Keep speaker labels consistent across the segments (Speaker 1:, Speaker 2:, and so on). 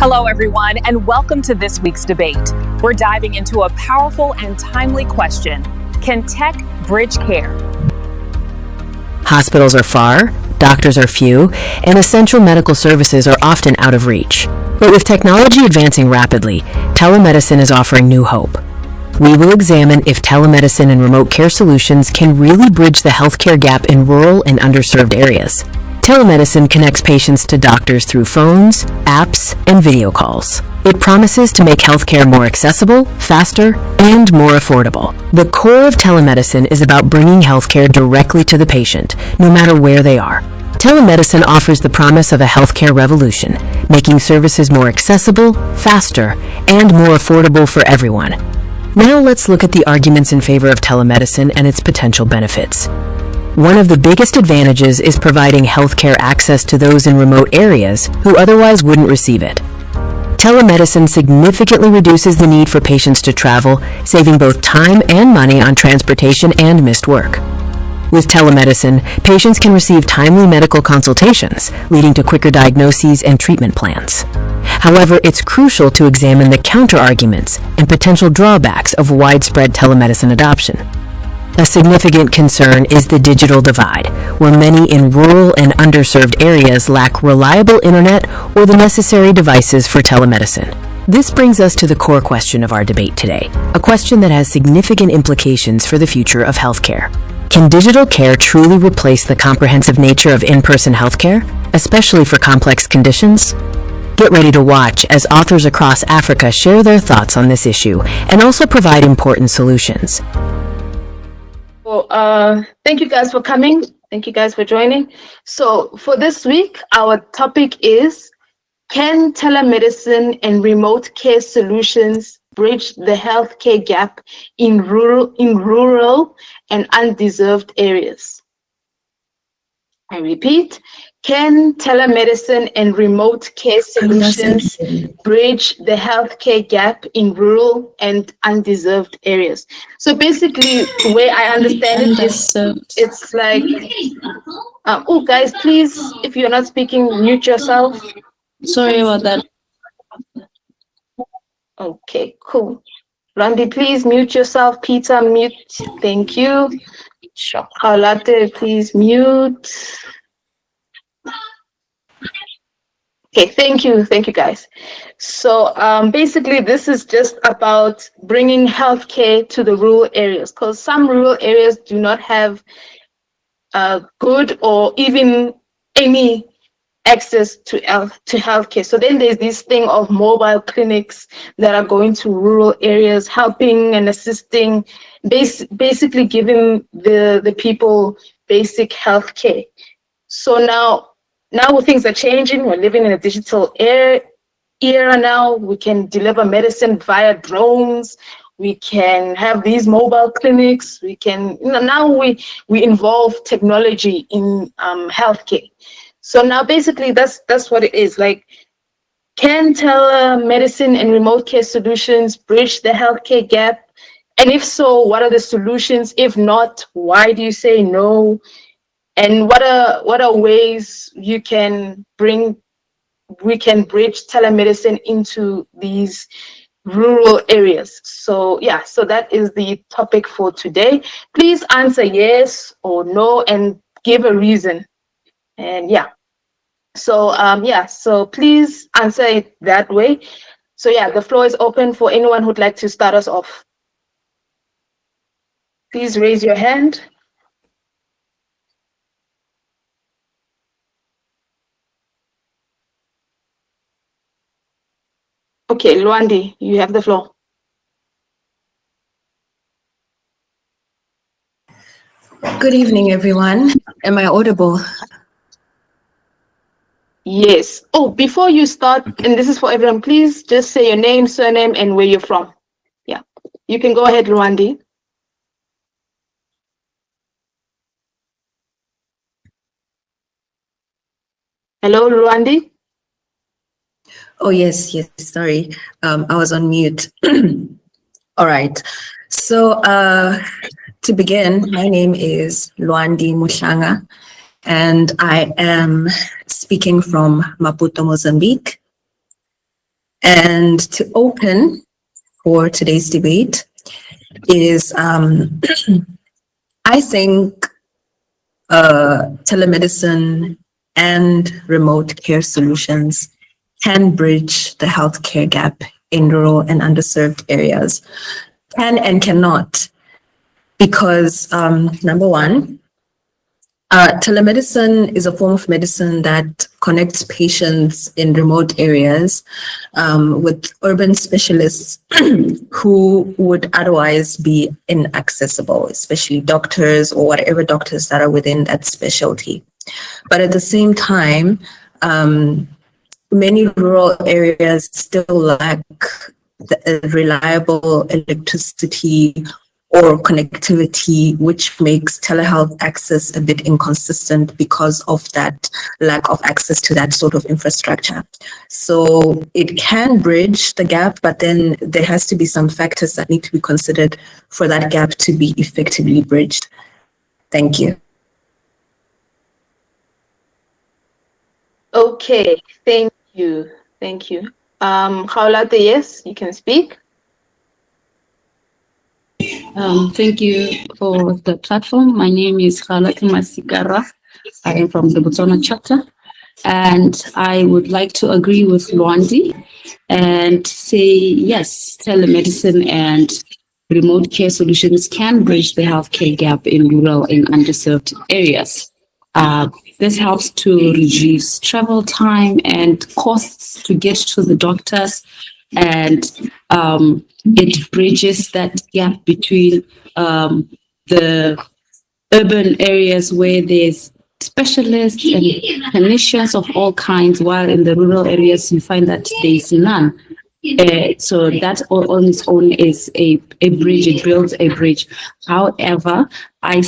Speaker 1: Hello, everyone, and welcome to this week's debate. We're diving into a powerful and timely question. Can tech bridge care?
Speaker 2: Hospitals are far, doctors are few, and essential medical services are often out of reach. But with technology advancing rapidly, telemedicine is offering new hope. We will examine if telemedicine and remote care solutions can really bridge the healthcare gap in rural and underserved areas. Telemedicine connects patients to doctors through phones, apps, and video calls. It promises to make healthcare more accessible, faster, and more affordable. The core of telemedicine is about bringing healthcare directly to the patient, no matter where they are. Telemedicine offers the promise of a healthcare revolution, making services more accessible, faster, and more affordable for everyone. Now let's look at the arguments in favor of telemedicine and its potential benefits. One of the biggest advantages is providing healthcare access to those in remote areas who otherwise wouldn't receive it. Telemedicine significantly reduces the need for patients to travel, saving both time and money on transportation and missed work. With telemedicine, patients can receive timely medical consultations, leading to quicker diagnoses and treatment plans. However, it's crucial to examine the counter-arguments and potential drawbacks of widespread telemedicine adoption. A significant concern is the digital divide, where many in rural and underserved areas lack reliable internet or the necessary devices for telemedicine. This brings us to the core question of our debate today, a question that has significant implications for the future of healthcare. Can digital care truly replace the comprehensive nature of in-person healthcare, especially for complex conditions? Get ready to watch as authors across Africa share their thoughts on this issue and also provide important solutions.
Speaker 3: Thank you guys for coming. Thank you guys for joining. So for this week, our topic is, can telemedicine and remote care solutions bridge the healthcare gap in rural and undeserved areas? I repeat, can telemedicine and remote care solutions bridge the healthcare gap in rural and undeserved areas? So basically, the way I understand it is, it's like, oh guys, please, if you're not speaking, mute yourself.
Speaker 4: Sorry about that.
Speaker 3: Okay, cool. Randy, please mute yourself. Peter, mute. Thank you.
Speaker 4: Sure.
Speaker 3: Carlotte, please mute. Okay, thank you guys. So basically this is just about bringing healthcare to the rural areas, because some rural areas do not have good or even any access to healthcare. So then there's this thing of mobile clinics that are going to rural areas, helping and assisting, basically giving the people basic healthcare. So now things are changing. We're living in a digital era now. We can deliver medicine via drones. We can have these mobile clinics. We can, now we involve technology in healthcare. So now basically that's what it is. Like, can telemedicine and remote care solutions bridge the healthcare gap? And if so, what are the solutions? If not, why do you say no? And what are ways we can bridge telemedicine into these rural areas? So yeah, so that is the topic for today. Please answer yes or no and give a reason. And yeah, so so please answer it that way. So yeah, the floor is open for anyone who'd like to start us off. Please raise your hand. Okay, Luandi, you have the floor.
Speaker 4: Good evening, everyone. Am I audible?
Speaker 3: Yes. Oh, before you start, and this is for everyone, please just say your name, surname, and where you're from. Yeah, you can go ahead, Luandi. Hello, Luandi.
Speaker 4: Oh, yes, sorry. I was on mute. All right. So to begin, my name is Luandi Mushanga, and I am speaking from Maputo, Mozambique. And to open for today's debate is I think telemedicine and remote care solutions can bridge the healthcare gap in rural and underserved areas. Can and cannot, because number one, telemedicine is a form of medicine that connects patients in remote areas with urban specialists who would otherwise be inaccessible, especially doctors or whatever doctors that are within that specialty. But at the same time, many rural areas still lack reliable electricity or connectivity, which makes telehealth access a bit inconsistent because of that lack of access to that sort of infrastructure. So it can bridge the gap, but then there has to be some factors that need to be considered for that gap to be effectively bridged. Thank you.
Speaker 3: Okay, thank you. Thank you. Khaolate, yes, you can speak.
Speaker 5: Thank you for the platform. My name is Khalaki Masikara. I am from the Botswana chapter, and I would like to agree with Luandi and say yes, telemedicine and remote care solutions can bridge the healthcare gap in rural and underserved areas. This helps to reduce travel time and costs to get to the doctors, and it bridges that gap between the urban areas where there's specialists and clinicians of all kinds, while in the rural areas you find that there's none. So that on its own is a bridge, it builds a bridge. However, I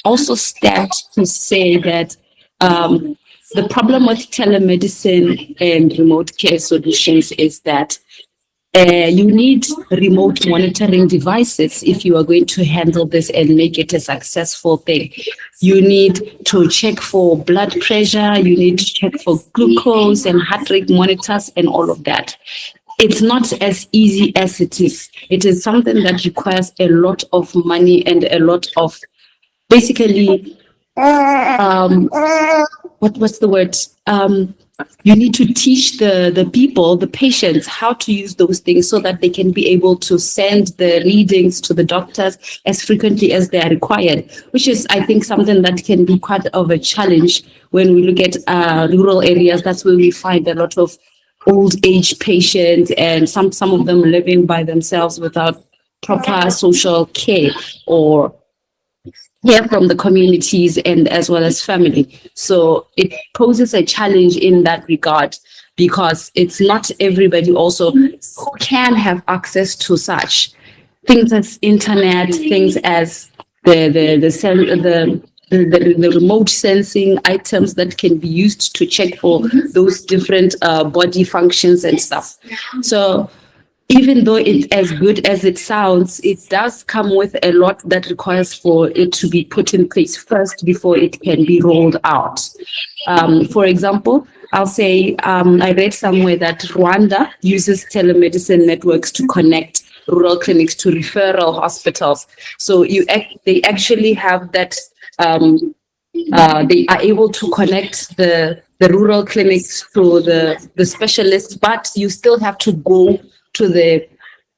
Speaker 5: also stand to say that the problem with telemedicine and remote care solutions is that you need remote monitoring devices if you are going to handle this and make it a successful thing. You need to check for blood pressure, you need to check for glucose and heart rate monitors and all of that. It's not as easy as it is. It is something that requires a lot of money and a lot of basically what's the word? You need to teach the people, the patients, how to use those things so that they can be able to send the readings to the doctors as frequently as they are required, which is, I think, something that can be quite of a challenge when we look at rural areas. That's where we find a lot of old age patients and some of them living by themselves without proper social care or hear from the communities and as well as family. So it poses a challenge in that regard because it's not everybody also who can have access to such things as internet, things as the remote sensing items that can be used to check for those different body functions and stuff. So even though it's as good as it sounds, it does come with a lot that requires for it to be put in place first before it can be rolled out. For example, I'll say I read somewhere that Rwanda uses telemedicine networks to connect rural clinics to referral hospitals. So they actually have that, they are able to connect the rural clinics to the specialists, but you still have to go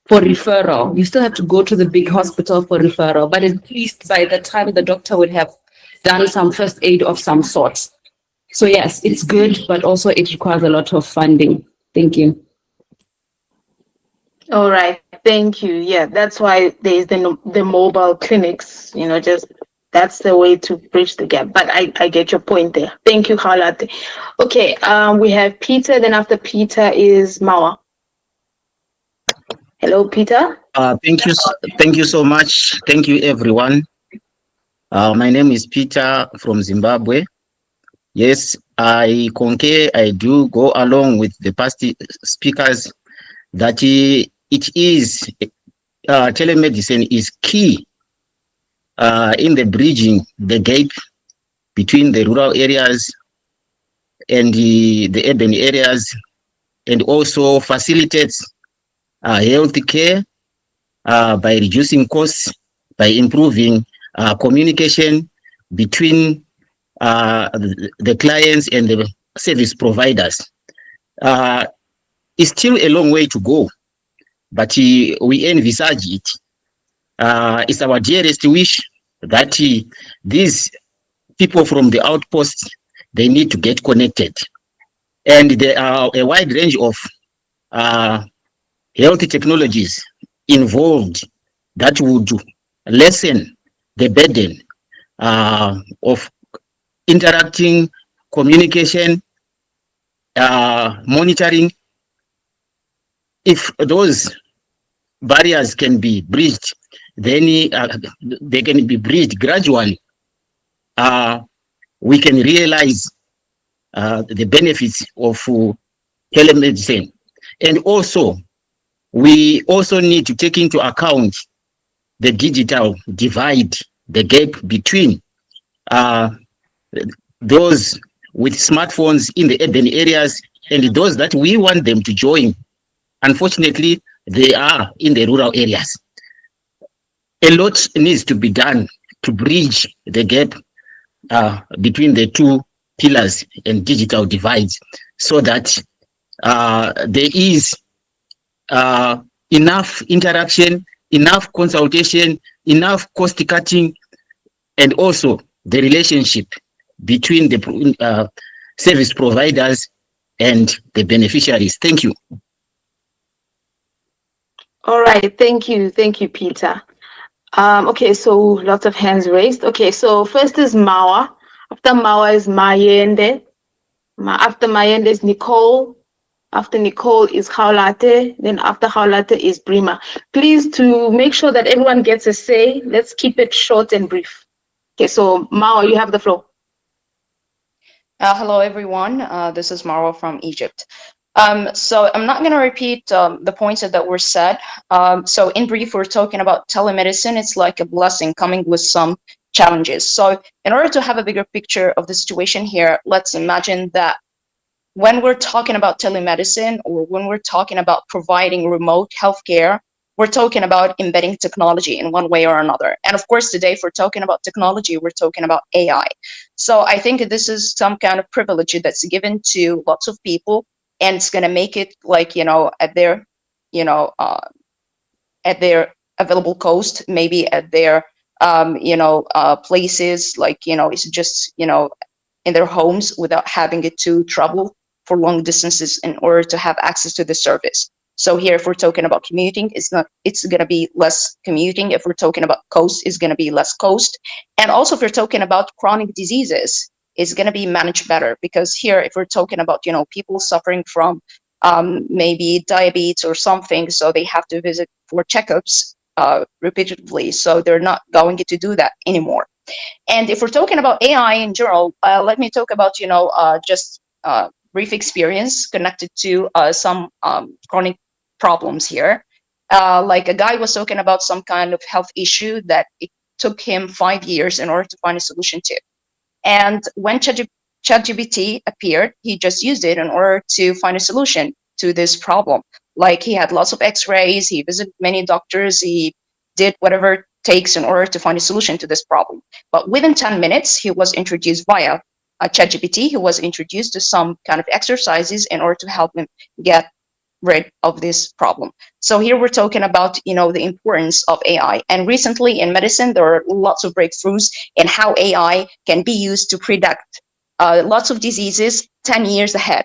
Speaker 5: for referral. You still have to go to the big hospital for referral, but at least by the time the doctor would have done some first aid of some sort. So yes, it's good, but also it requires a lot of funding. Thank you.
Speaker 3: All right, thank you. Yeah, that's why there's the mobile clinics, just that's the way to bridge the gap. But I get your point there. Thank you, Khalate. Okay, we have Peter, then after Peter is Mawa. Hello, Peter.
Speaker 6: Thank you so much. Thank you, everyone. My name is Peter from Zimbabwe. Yes, I concur. I do go along with the past speakers that it is telemedicine is key in the bridging the gap between the rural areas and the urban areas. and also facilitates health care by reducing costs, by improving communication between the clients and the service providers. It's still a long way to go, but we envisage it. It's our dearest wish that these people from the outposts, they need to get connected. And there are a wide range of health technologies involved that would lessen the burden of interacting, communication, monitoring. If those barriers can be bridged, then they can be bridged gradually. We can realize the benefits of telemedicine. And also, we also need to take into account the digital divide, the gap between those with smartphones in the urban areas and those that we want them to join. Unfortunately, they are in the rural areas. A lot needs to be done to bridge the gap between the two pillars and digital divides, so that there is enough interaction, enough consultation, enough cost cutting, and also the relationship between the service providers and the beneficiaries. Thank you.
Speaker 3: All right, thank you, Peter. Okay, so lots of hands raised. Okay, so first is Mawa. After Mawa is Mayende. After Mayende is Nicole. After Nicole is Haulate. Then after Haulate is Brima. Please, to make sure that everyone gets a say, let's keep it short and brief. Okay, so Mawa, you have the floor.
Speaker 7: Hello, everyone. This is Marwa from Egypt. So I'm not going to repeat the points that were said. So in brief, we're talking about telemedicine. It's like a blessing coming with some challenges. So in order to have a bigger picture of the situation here, let's imagine that when we're talking about telemedicine, or when we're talking about providing remote healthcare, we're talking about embedding technology in one way or another. And of course, today, if we're talking about technology, we're talking about AI. So I think this is some kind of privilege that's given to lots of people, and it's going to make it like, at their, at their available cost, maybe at their, places, like, it's just, in their homes without having it to travel for long distances in order to have access to the service. So here, if we're talking about commuting, it's going to be less commuting. If we're talking about cost, it's going to be less cost. And also, if we're talking about chronic diseases, it's going to be managed better, because here, if we're talking about, people suffering from maybe diabetes or something, so they have to visit for checkups repeatedly. So they're not going to do that anymore. And if we're talking about AI in general, let me talk about, just brief experience connected to some chronic problems here. Like a guy was talking about some kind of health issue that it took him 5 years in order to find a solution to. And when ChatGPT appeared, he just used it in order to find a solution to this problem. Like, he had lots of x-rays, he visited many doctors, he did whatever it takes in order to find a solution to this problem. But within 10 minutes, he was introduced via ChatGPT, he was introduced to some kind of exercises in order to help him get rid of this problem. So here we're talking about, the importance of AI. And recently in medicine, there are lots of breakthroughs in how AI can be used to predict lots of diseases 10 years ahead.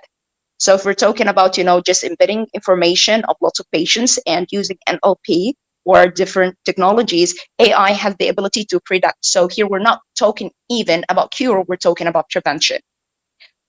Speaker 7: So if we're talking about, just embedding information of lots of patients and using NLP or different technologies, AI has the ability to predict. So here we're not talking even about cure, we're talking about prevention.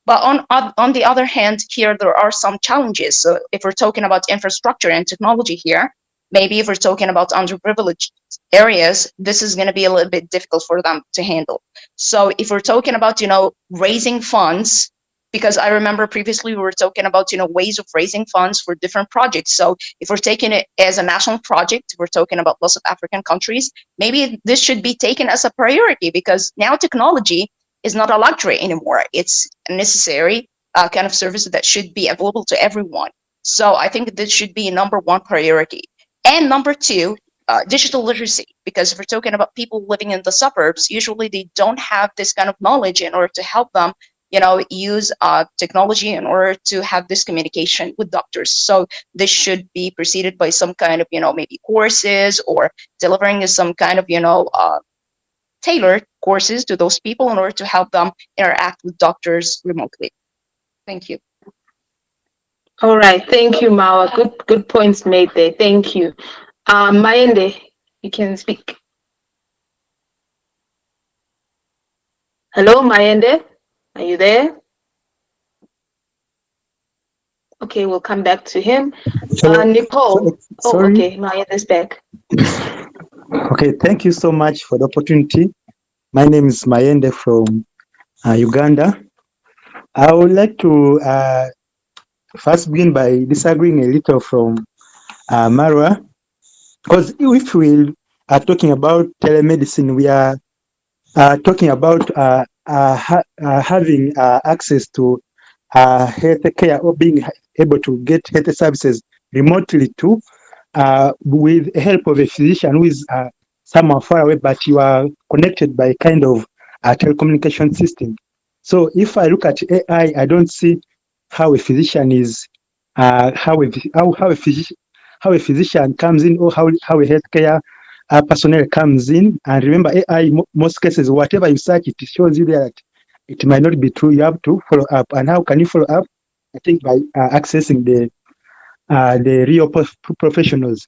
Speaker 7: But on the other hand, here there are some challenges. So if we're talking about infrastructure and technology here, maybe if we're talking about underprivileged areas, this is going to be a little bit difficult for them to handle. So if we're talking about, raising funds, because I remember previously we were talking about, ways of raising funds for different projects. So if we're taking it as a national project, we're talking about lots of African countries, maybe this should be taken as a priority, because now technology is not a luxury anymore. It's a necessary kind of service that should be available to everyone. So I think this should be number one priority. And number two, digital literacy, because if we're talking about people living in the suburbs, usually they don't have this kind of knowledge in order to help them, use technology in order to have this communication with doctors. So this should be preceded by some kind of, maybe courses, or delivering some kind of, tailored courses to those people in order to help them interact with doctors remotely. Thank you.
Speaker 3: All right, thank you, Mawa. Good points made there. Thank you. Mayende, you can speak. Hello, Mayende, are you there? Okay, we'll come back to him. Nicole.
Speaker 8: Sorry.
Speaker 3: Okay, Mayende's back.
Speaker 8: Okay, thank you so much for the opportunity. My name is Mayende from Uganda. I would like to first begin by disagreeing a little from Marwa, because if we are talking about telemedicine, we are talking about having access to health care, or being able to get health services remotely too, with the help of a physician who is somewhere far away, but you are connected by kind of a telecommunication system. So if I look at AI, I don't see how a physician is, how a physician comes in, or how a healthcare personnel comes in. And remember, AI, most cases, whatever you search, it shows you that it might not be true. You have to follow up. And how can you follow up? I think by accessing the real professionals.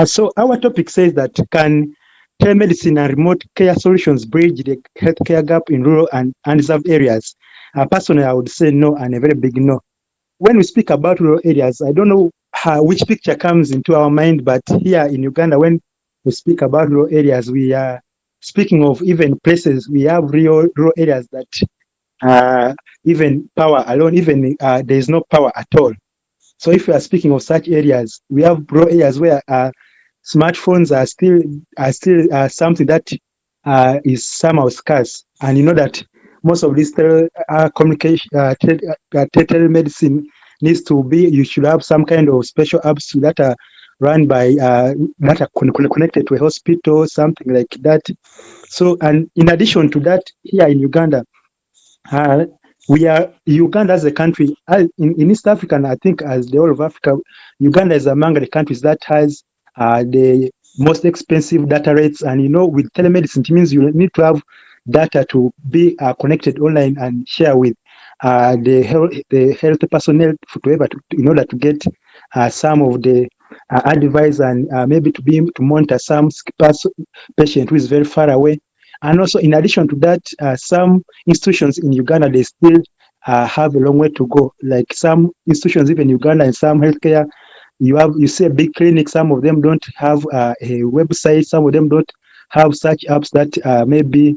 Speaker 8: So our topic says that, can telemedicine and remote care solutions bridge the healthcare gap in rural and unserved areas? Personally, I would say no, and a very big no. When we speak about rural areas, I don't know which picture comes into our mind, but here in Uganda, when we speak about rural areas, we are speaking of even places, we have rural areas that even power alone, even there is no power at all. So if we are speaking of such areas, we have rural areas where smartphones are still something that is somehow scarce. And you know that most of this communication, telemedicine needs to be, you should have some kind of special apps that are run by, that are connected to a hospital, something like that. So, and in addition to that, here in Uganda, Uganda as a country, in East Africa, and I think as the whole of Africa, Uganda is among the countries that has the most expensive data rates. And with telemedicine, it means you need to have data to be connected online and share with the health personnel in order to get some of the advice, and maybe to monitor some patient who is very far away. And also, in addition to that, some institutions in Uganda, they still have a long way to go. Like some institutions, even in Uganda, and some healthcare, you see a big clinic, some of them don't have a website, some of them don't have such apps that maybe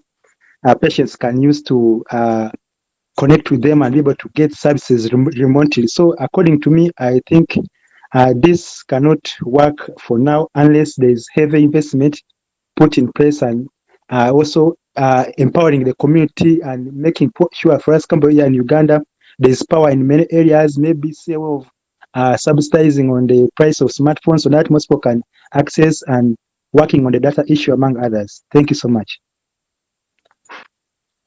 Speaker 8: patients can use to connect with them and be able to get services remotely. So according to me, I think this cannot work for now unless there is heavy investment put in place, and also empowering the community and making sure, for us, Cambodia and Uganda, there is power in many areas, maybe say of subsidizing on the price of smartphones so that most people can access, and working on the data issue, among others. Thank you so much.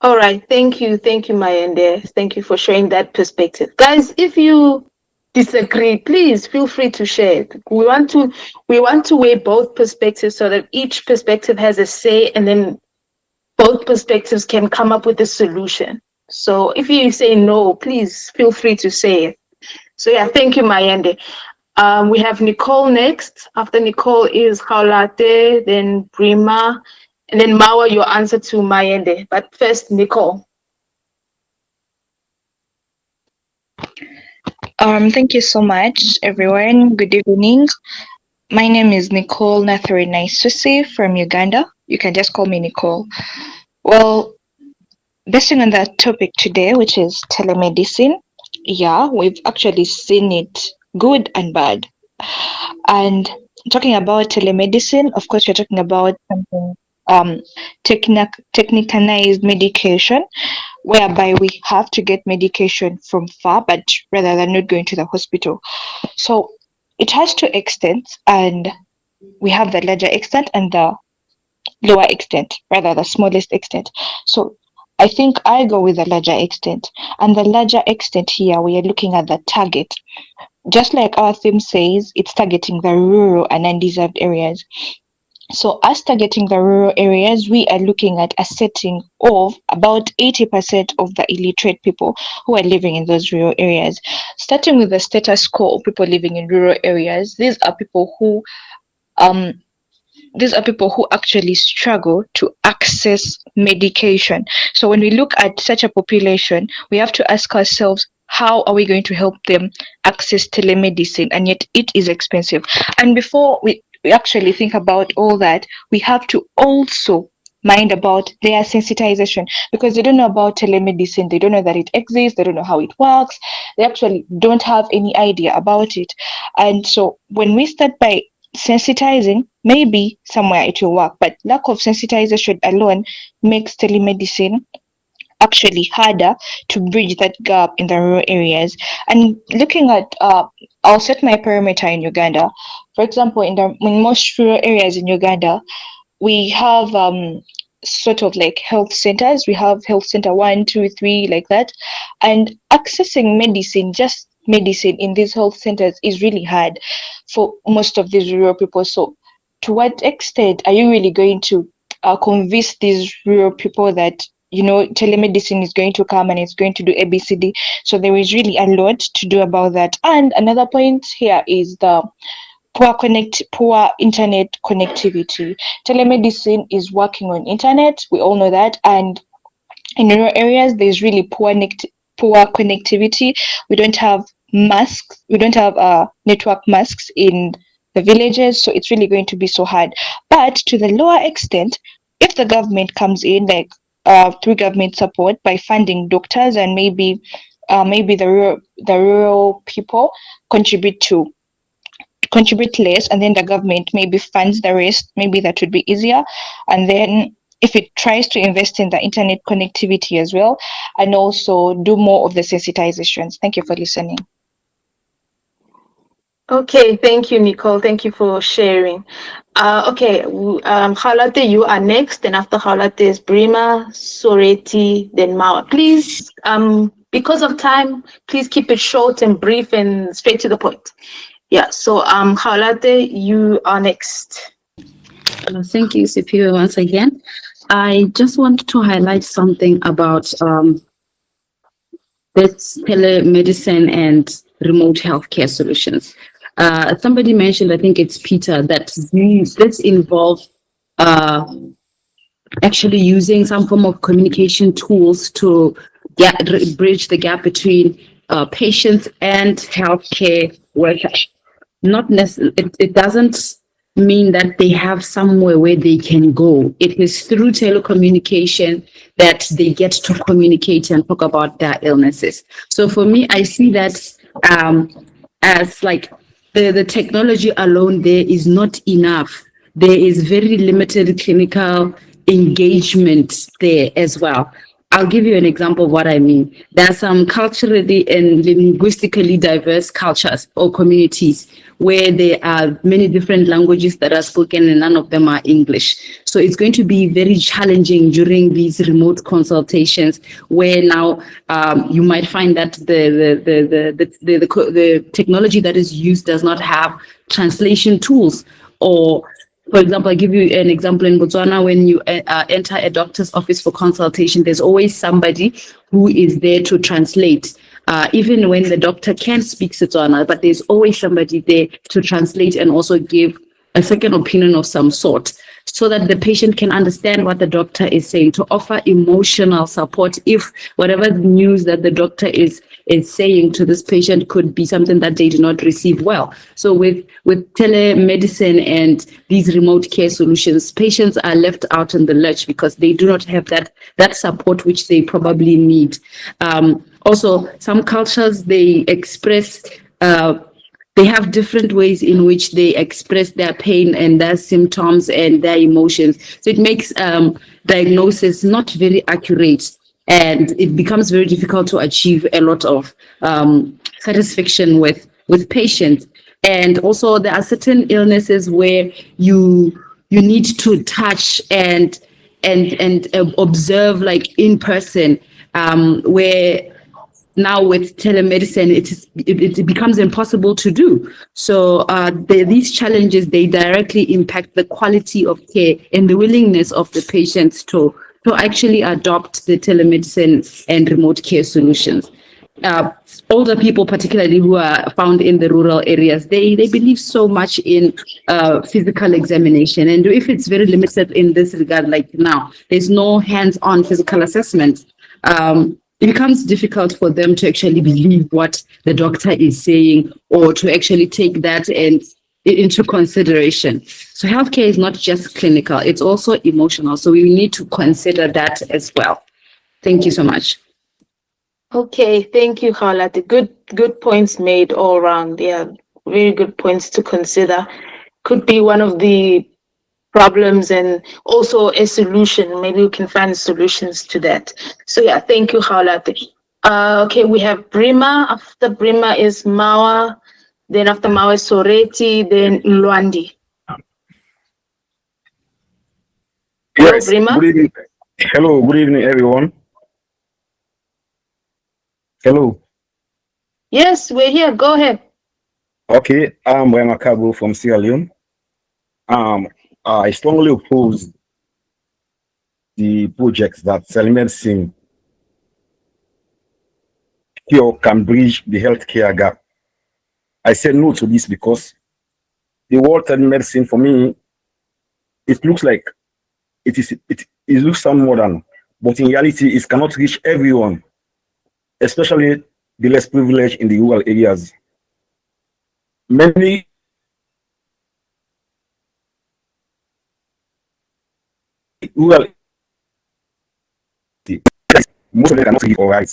Speaker 3: All right, thank you, Mayende. Thank you for sharing that perspective. Guys, if you disagree, please feel free to share it. We want to weigh both perspectives so that each perspective has a say, and then both perspectives can come up with a solution. So if you say no, please feel free to say it. So yeah, thank you, Mayende. We have Nicole next. After Nicole is Kaulate, then Brima, and then Mawa, your answer to Mayende. But first, Nicole.
Speaker 9: Thank you so much, everyone. Good evening. My name is Nicole Nathari Naisusi from Uganda. You can just call me Nicole. Well, based on that topic today, which is telemedicine, yeah, we've actually seen it good and bad. And talking about telemedicine, of course, we're talking about something technicalized medication, whereby we have to get medication from far, but rather than not going to the hospital. So it has two extents, and we have the larger extent and the lower extent, rather the smallest extent. So I think I go with the larger extent. And the larger extent here, we are looking at the target. Just like our theme says, it's targeting the rural and undeserved areas. So us targeting the rural areas, we are looking at a setting of about 80% of the illiterate people who are living in those rural areas. Starting with the status quo of people living in rural areas, these are people who actually struggle to access medication. So when we look at such a population, we have to ask ourselves, how are we going to help them access telemedicine? And yet it is expensive. And before we actually think about all that, we have to also mind about their sensitization, because they don't know about telemedicine, they don't know that it exists, they don't know how it works, they actually don't have any idea about it. And so when we start by sensitizing, maybe somewhere it will work, but lack of sensitization alone makes telemedicine actually harder to bridge that gap in the rural areas. And looking at, I'll set my perimeter in Uganda. For example, in most rural areas in Uganda, we have sort of like health centers. We have health center 1, 2, 3, like that. And accessing medicine, just medicine in these health centers is really hard for most of these rural people. So to what extent are you really going to convince these rural people that, you know, telemedicine is going to come and it's going to do ABCD? So there is really a lot to do about that. And another point here is the poor internet connectivity. Telemedicine is working on internet, we all know that, and in rural areas there's really poor connectivity. We don't have masks, we don't have network masks in the villages, so it's really going to be so hard. But to the lower extent, if the government comes in, like through government support by funding doctors, and maybe the rural people contribute less, and then the government maybe funds the rest, maybe that would be easier. And then if it tries to invest in the internet connectivity as well, and also do more of the sensitizations. Thank you for listening.
Speaker 3: Okay, thank you, Nicole. Thank you for sharing. Okay, Halate, you are next. And after Halate is Brima, Soreti, then Mawa. Please, because of time, please keep it short and brief and straight to the point. Yeah, so Halate, you are next.
Speaker 5: Thank you, Sipiwe, once again. I just want to highlight something about this telemedicine and remote healthcare solutions. Somebody mentioned, I think it's Peter, that this involves actually using some form of communication tools to bridge the gap between patients and healthcare workers. Not necessarily, it doesn't mean that they have somewhere where they can go. It is through telecommunication that they get to communicate and talk about their illnesses. So for me, I see that as like the technology alone there is not enough. There is very limited clinical engagement there as well. I'll give you an example of what I mean. There are some culturally and linguistically diverse cultures or communities where there are many different languages that are spoken and none of them are English. So it's going to be very challenging during these remote consultations, where now you might find that the technology that is used does not have translation tools. Or, for example, I give you an example in Botswana. When you enter a doctor's office for consultation, there's always somebody who is there to translate. Even when the doctor can speak Setswana, but there's always somebody there to translate and also give a second opinion of some sort, so that the patient can understand what the doctor is saying, to offer emotional support if whatever news that the doctor is saying to this patient could be something that they do not receive well. So with telemedicine and these remote care solutions, patients are left out in the lurch because they do not have that support which they probably need. Also, some cultures, they express they have different ways in which they express their pain and their symptoms and their emotions. So it makes diagnosis not very accurate. and it becomes very difficult to achieve a lot of satisfaction with patients. And also there are certain illnesses where you need to touch and observe like in person, where now with telemedicine it becomes impossible to do. So these challenges, they directly impact the quality of care and the willingness of the patients to actually adopt the telemedicine and remote care solutions. Older people, particularly who are found in the rural areas, they believe so much in physical examination. And if it's very limited in this regard, like now, there's no hands-on physical assessment, it becomes difficult for them to actually believe what the doctor is saying or to actually take that and into consideration. So healthcare is not just clinical, it's also emotional. So we need to consider that as well. Thank you so much.
Speaker 3: Okay, thank you, Khalati. Good points made all around. Yeah, very good points to consider. Could be one of the problems and also a solution. Maybe we can find solutions to that. So yeah, thank you, Khalati. Okay, we have Brima. After Brima is Mawa. Then after Mawa is Soreti. Then Luandi. Hello,
Speaker 10: Yes,
Speaker 3: Brima.
Speaker 10: good evening. Hello, good evening, everyone. Hello.
Speaker 3: Yes, we're here. Go ahead.
Speaker 10: Okay, I'm Brema Kabo from Sierra Leone. I strongly oppose the projects that telemedicine cure can bridge the healthcare gap. I said no to this because the word telemedicine for me, it looks like it looks some modern, but in reality, it cannot reach everyone, especially the less privileged in the rural areas. Many rural, most of them cannot read or write.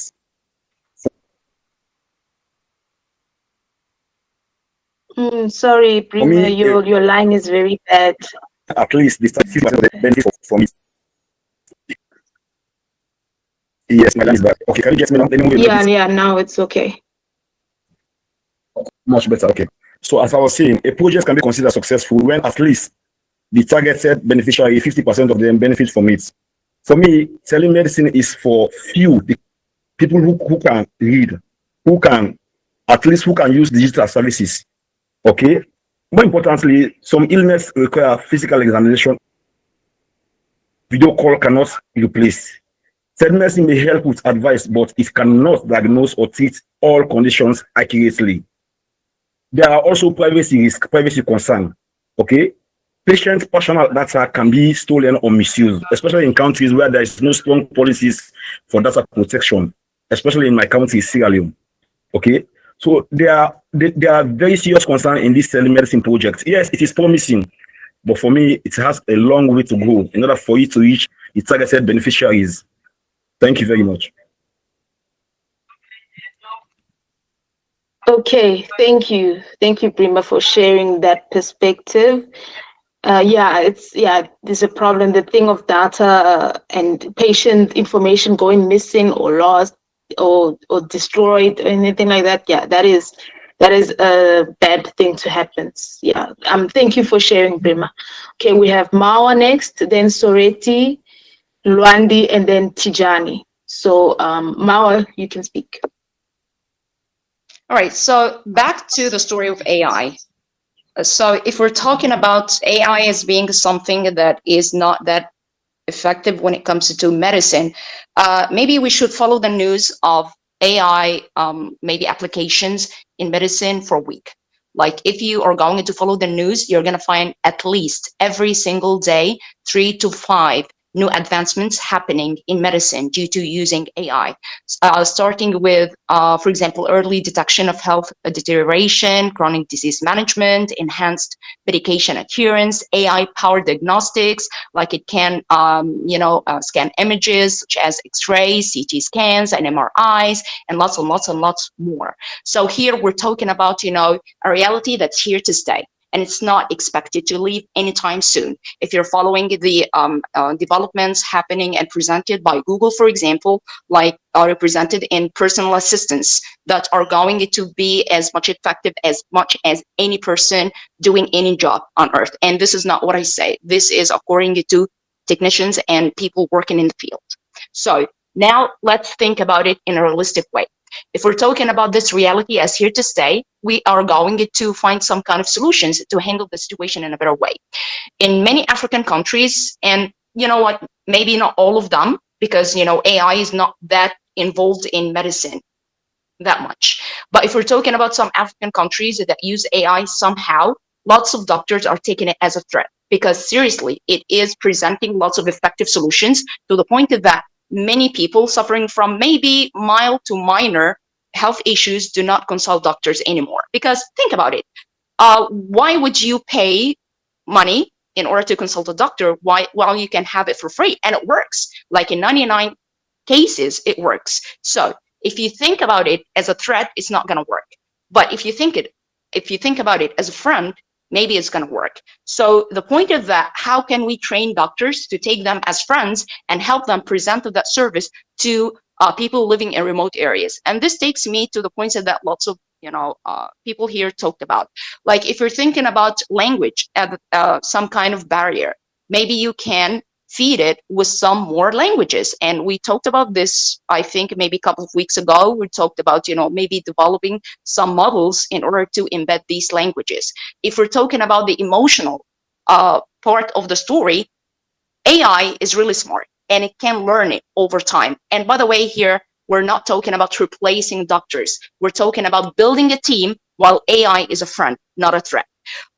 Speaker 3: Sorry,
Speaker 10: For me,
Speaker 3: Brima, your line is very bad.
Speaker 10: at least the statistics of the benefit for me. Yes, my line is bad. Okay, can you get me now?
Speaker 3: Yeah, now it's okay.
Speaker 10: Much better. Okay. So as I was saying, a project can be considered successful when at least the targeted beneficiary, 50% of them benefit from it. For me, telemedicine is for few, the people who can read, who can use digital services. Okay. More importantly, some illness require physical examination. Video call cannot replace. Telemedicine may help with advice, but it cannot diagnose or treat all conditions accurately. There are also privacy concern. Okay. Patient personal data can be stolen or misused, especially in countries where there is no strong policies for data protection, especially in my country, Sierra Leone. Okay. So there are very serious concerns in this telemedicine project. Yes, it is promising, but for me, it has a long way to go in order for it to reach the targeted beneficiaries. Thank you very much.
Speaker 3: Okay, thank you, Brima, for sharing that perspective. There's a problem. The thing of data and patient information going missing or lost or destroyed or anything like that. Yeah, that is a bad thing to happen. Yeah. Thank you for sharing, Brima. Okay, we have Mawa next, then Soreti, Luandi, and then Tijani. So Mawa, you can speak.
Speaker 7: All right, so back to the story of AI. So if we're talking about AI as being something that is not that effective when it comes to medicine, maybe we should follow the news of AI, maybe applications in medicine for a week. Like if you are going to follow the news, you're going to find at least every single day 3 to 5 new advancements happening in medicine due to using AI, starting with, for example, early detection of health deterioration, chronic disease management, enhanced medication adherence, AI-powered diagnostics, like it can, scan images such as X-rays, CT scans, and MRIs, and lots more. So here we're talking about, a reality that's here to stay. and it's not expected to leave anytime soon. If you're following the developments happening and presented by Google, for example, like represented in personal assistants that are going to be as much effective as much as any person doing any job on earth. And this is not what I say. This is according to technicians and people working in the field. So now let's think about it in a realistic way. If we're talking about this reality as here to stay, we are going to find some kind of solutions to handle the situation in a better way. In many African countries, and you know what, maybe not all of them, because you know AI is not that involved in medicine that much. But if we're talking about some African countries that use AI somehow, lots of doctors are taking it as a threat, because seriously, it is presenting lots of effective solutions to the point that many people suffering from maybe mild to minor health issues do not consult doctors anymore. Because think about it, why would you pay money in order to consult a doctor while you can have it for free? And it works. Like in 99 cases, it works. So if you think about it as a threat, it's not going to work. But if you think about it as a friend, maybe it's going to work. So the point of that, how can we train doctors to take them as friends and help them present that service to people living in remote areas? And this takes me to the points that lots of people here talked about. Like if you're thinking about language as some kind of barrier, maybe you can feed it with some more languages. And we talked about this, I think maybe a couple of weeks ago. We talked about, maybe developing some models in order to embed these languages. If we're talking about the emotional part of the story, AI is really smart and it can learn it over time. And by the way, here, we're not talking about replacing doctors. We're talking about building a team while AI is a friend, not a threat.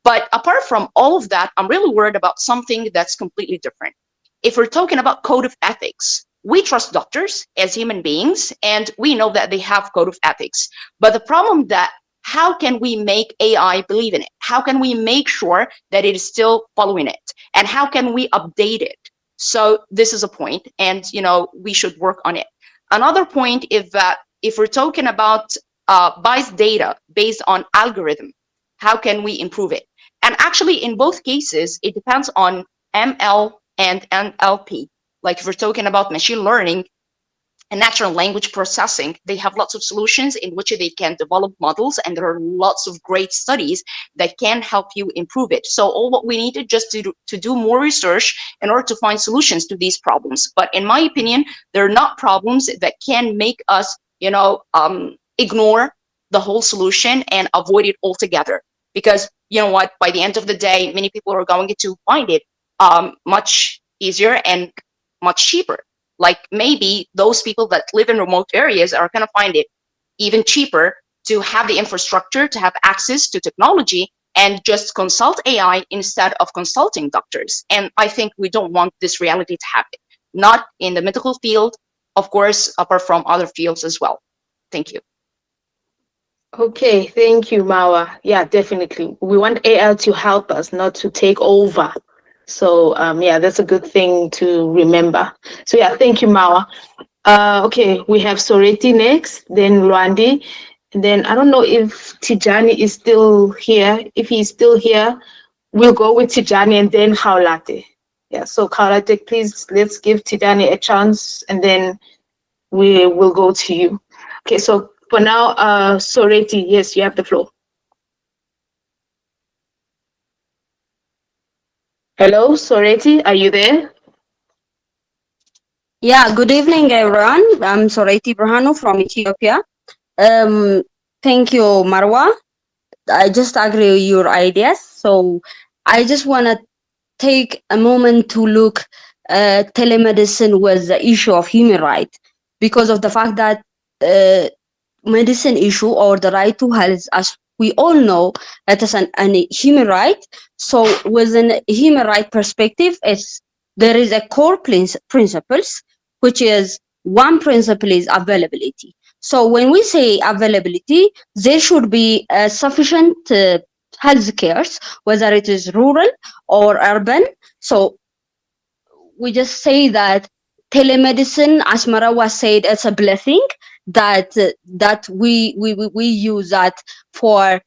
Speaker 7: But apart from all of that, I'm really worried about something that's completely different. If we're talking about code of ethics, we trust doctors as human beings, and we know that they have code of ethics. But the problem that how can we make AI believe in it? How can we make sure that it is still following it? And how can we update it? So this is a point, and we should work on it. Another point is that if we're talking about biased data based on algorithm, how can we improve it? And actually, in both cases, it depends on ML and NLP. Like if we're talking about machine learning and natural language processing, they have lots of solutions in which they can develop models, and there are lots of great studies that can help you improve it. So all what we need is just to do more research in order to find solutions to these problems. But in my opinion, they're not problems that can make us, ignore the whole solution and avoid it altogether. Because you know what, by the end of the day, many people are going to find it much easier and much cheaper. Like maybe those people that live in remote areas are going to find it even cheaper to have the infrastructure, to have access to technology, and just consult AI instead of consulting doctors. And I think we don't want this reality to happen, not in the medical field, of course, apart from other fields as well. Thank you.
Speaker 3: Okay, thank you, Mawa. Yeah, definitely. We want AI to help us, not to take over. So yeah, that's a good thing to remember. So yeah, thank you, Mawa. Okay, we have Soreti next, then Rwandi, and then I don't know if Tijani is still here. If he's still here, we'll go with Tijani and then Kaulate. Yeah, so Kaulate, please, let's give Tijani a chance and then we will go to you. Okay, so for now, Soreti, yes, you have the floor. Hello, Soreti, are you there?
Speaker 11: Yeah, good evening, everyone. I'm Soreti Brahanu from Ethiopia. Thank you, Marwa. I just agree with your ideas. So I just want to take a moment to look at telemedicine with the issue of human rights, because of the fact that medicine issue or the right to health, as we all know, it is a human right. So within a human right perspective, there is a core principles, which is one principle is availability. So when we say availability, there should be sufficient health care, whether it is rural or urban. So we just say that telemedicine, as Marawa said, it's a blessing that we use that for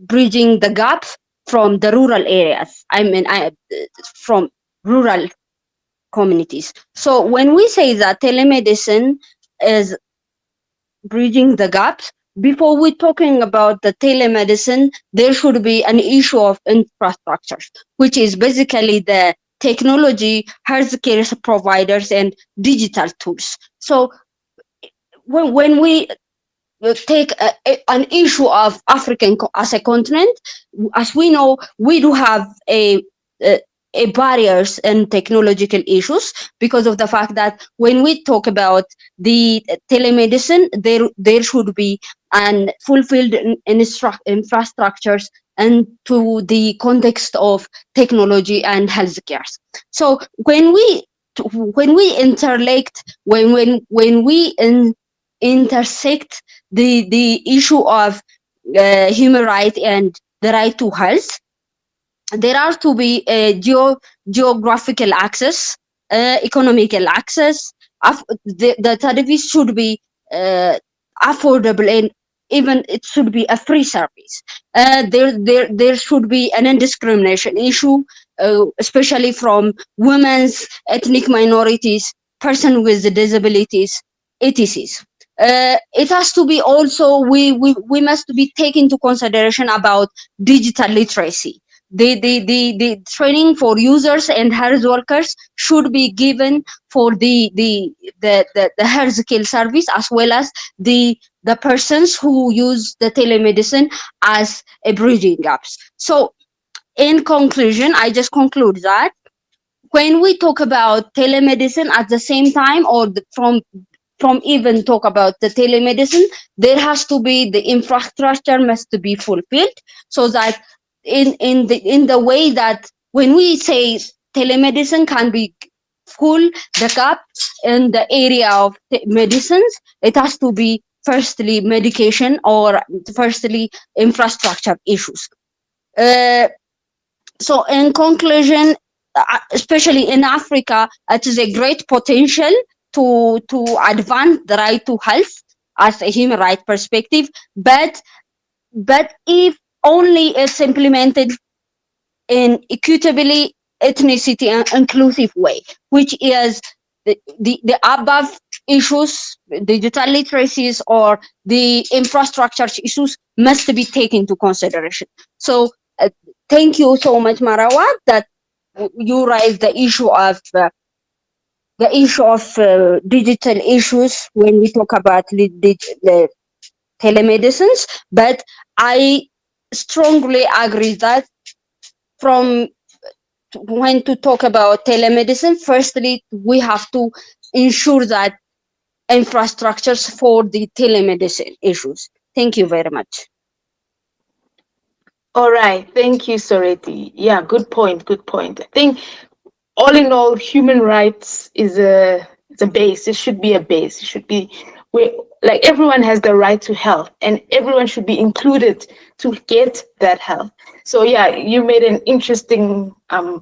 Speaker 11: bridging the gap from the rural areas. From rural communities. So when we say that telemedicine is bridging the gaps, before we're talking about the telemedicine, there should be an issue of infrastructure, which is basically the technology, healthcare providers, and digital tools. So when we take an issue of African as a continent, as we know, we do have a barriers and technological issues because of the fact that when we talk about the telemedicine, there should be an fulfilled infrastructures and to the context of technology and healthcare. So when we interlect, when we intersect the issue of human right and the right to health, there are to be a geographical access, economical access. The service should be affordable, and even it should be a free service. There should be an indiscrimination issue, especially from women's, ethnic minorities, person with disabilities, etc. It has to be also, we must be taken into consideration about digital literacy. The training for users and health workers should be given for the healthcare service, as well as the persons who use the telemedicine as a bridging gaps. So in conclusion, I just conclude that when we talk about telemedicine at the same time, or from even talk about the telemedicine, there has to be the infrastructure must be fulfilled, so that in the way that when we say telemedicine can be full the gap in the area of medicines, it has to be firstly medication, or firstly infrastructure issues. So in conclusion, especially in Africa, it is a great potential to advance the right to health as a human right perspective, but if only it's implemented in equitably, ethnicity, and inclusive way, which is the above issues, digital literacies or the infrastructure issues must be taken into consideration. So thank you so much, Marawa, that you raised the issue of digital issues when we talk about the telemedicines. But I strongly agree that from when to talk about telemedicine, firstly, we have to ensure that infrastructures for the telemedicine issues. Thank you very much.
Speaker 3: All right, thank you, Soreti. Yeah, good point. Good point. I think all in all, human rights is a base. It should be a base. It should be like everyone has the right to health, and everyone should be included to get that health. So yeah, you made an interesting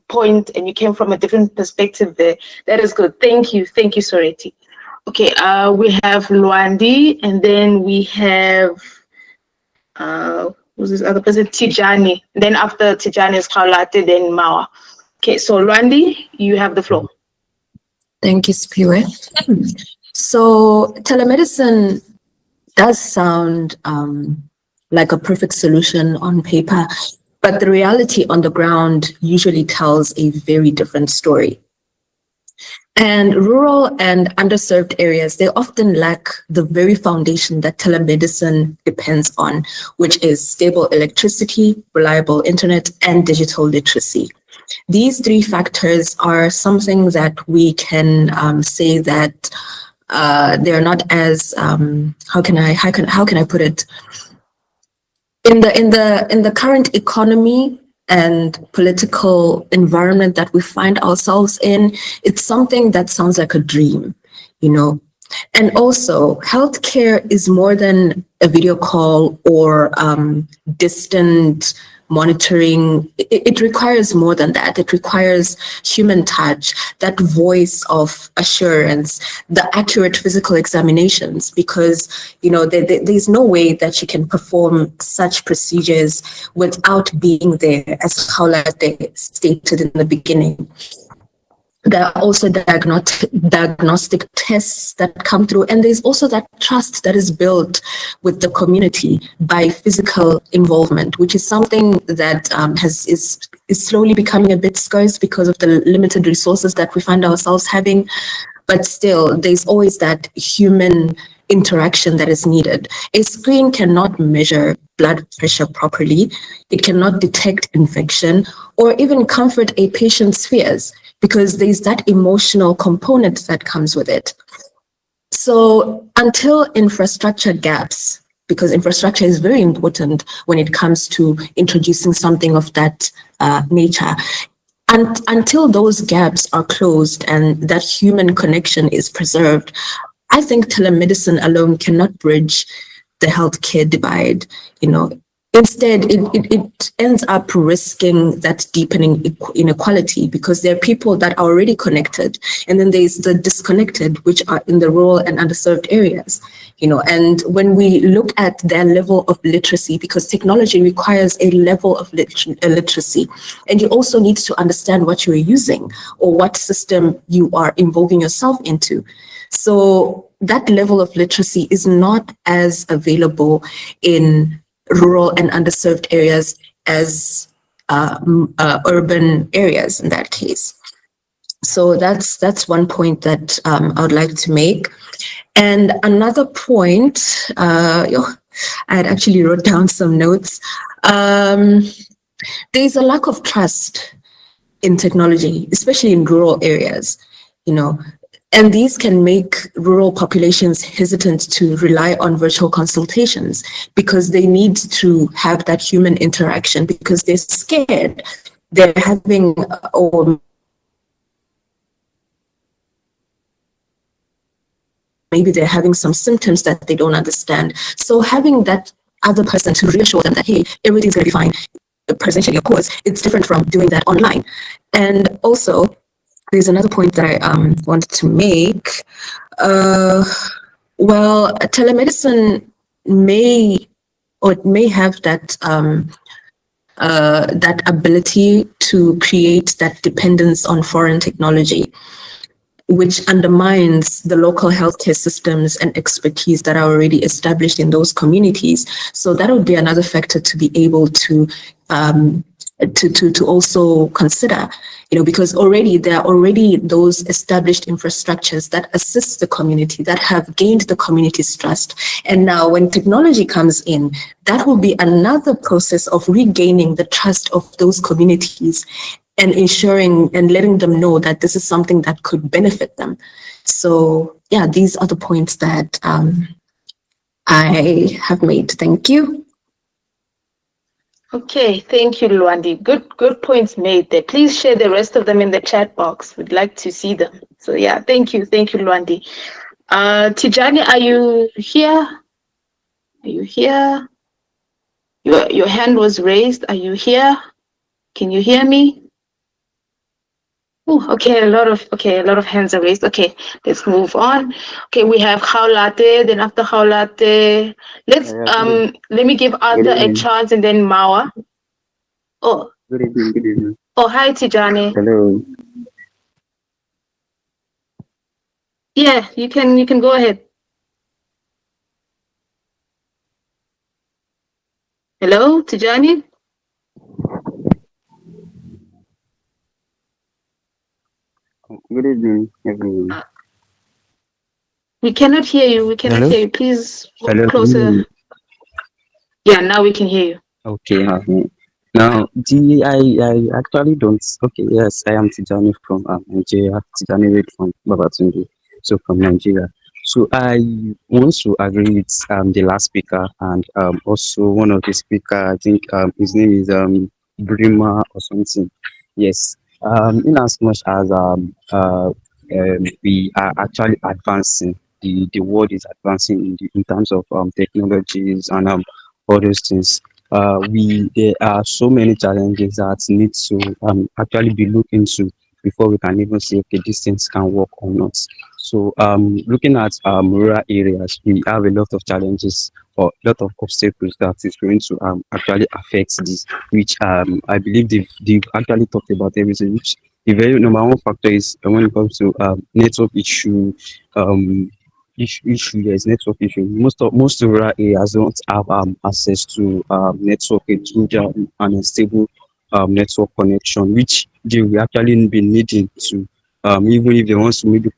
Speaker 3: point, and you came from a different perspective there. That is good. Thank you, Soreti. Okay, we have Luandi, and then we have who's this other person? Tijani. Then after Tijani is Karlate, then Mawa. Okay, so Luandi, you have the floor.
Speaker 4: Thank you, Spiwe. So telemedicine does sound like a perfect solution on paper, but the reality on the ground usually tells a very different story. And rural and underserved areas, they often lack the very foundation that telemedicine depends on, which is stable electricity, reliable internet, and digital literacy. These three factors are something that we can say that they're not as how can I put it, in the current economy and political environment that we find ourselves in. It's something that sounds like a dream, you know. And also, healthcare is more than a video call or distant monitoring. It requires more than that. It requires human touch, that voice of assurance, the accurate physical examinations, because there's no way that you can perform such procedures without being there, as Kaulate stated in the beginning. There are also diagnostic tests that come through, and there's also that trust that is built with the community by physical involvement, which is something that is slowly becoming a bit scarce because of the limited resources that we find ourselves having. But still, there's always that human interaction that is needed. A screen cannot measure blood pressure properly. It cannot detect infection or even comfort a patient's fears, because there's that emotional component that comes with it. So until infrastructure gaps, because infrastructure is very important when it comes to introducing something of that nature, and until those gaps are closed and that human connection is preserved, I think telemedicine alone cannot bridge the healthcare divide. Instead, it ends up risking that deepening inequality, because there are people that are already connected, and then there's the disconnected, which are in the rural and underserved areas. And when we look at their level of literacy, because technology requires a level of literacy, and you also need to understand what you're using or what system you are involving yourself into. So that level of literacy is not as available in rural and underserved areas as urban areas in that case. So that's one point that I would like to make. And another point, I had actually wrote down some notes. There's a lack of trust in technology, especially in rural areas, and these can make rural populations hesitant to rely on virtual consultations, because they need to have that human interaction, because they're scared. They're having, or maybe they're having some symptoms that they don't understand. So having that other person to reassure them that, hey, everything's going to be fine, presentially, of course, it's different from doing that online. And also, there's another point that I wanted to make. Well, telemedicine may have that that ability to create that dependence on foreign technology, which undermines the local healthcare systems and expertise that are already established in those communities. So that would be another factor to be able to also consider, because there are already those established infrastructures that assist the community, that have gained the community's trust. And now when technology comes in, that will be another process of regaining the trust of those communities and ensuring and letting them know that this is something that could benefit them. So yeah, these are the points that I have made. Thank you.
Speaker 3: Okay, thank you, Luandi. Good points made there. Please share the rest of them in the chat box. We'd like to see them. So yeah, thank you, Luandi. Tijani, are you here? Are you here? Your hand was raised. Are you here? Can you hear me? Oh, okay, a lot of hands are raised. Okay, let's move on. Okay, we have Khaulate, then after Khaulate, let me give Arthur a chance, and then Mawa. Oh,
Speaker 12: Good evening.
Speaker 3: oh, hi Tijani.
Speaker 12: Hello.
Speaker 3: Yeah, you can go ahead. Hello, Tijani.
Speaker 12: Good evening, everyone.
Speaker 3: We cannot hear you. We cannot
Speaker 12: Hello?
Speaker 3: hear you. Please
Speaker 12: Hello.
Speaker 3: closer. Yeah, now we can hear you.
Speaker 12: Okay. Now, I actually don't. Okay, yes, I am Tijani from Nigeria. Tijani Reid from Babatunde, so from Nigeria. So I want to agree with the last speaker and also one of the speaker. I think his name is Brima or something. Yes. In as much as we are actually advancing, the world is advancing in terms of technologies and all those things. there are so many challenges that need to actually be looked into before we can even say, okay, these things can work or not. So, looking at rural areas, we have a lot of challenges or a lot of obstacles that is going to actually affect this, which I believe they've actually talked about everything. Which the very number one factor is when it comes to network um, issue. Yes, network issue. Most rural areas don't have access to network through an unstable network connection, which they will actually be needing to even if they want to maybe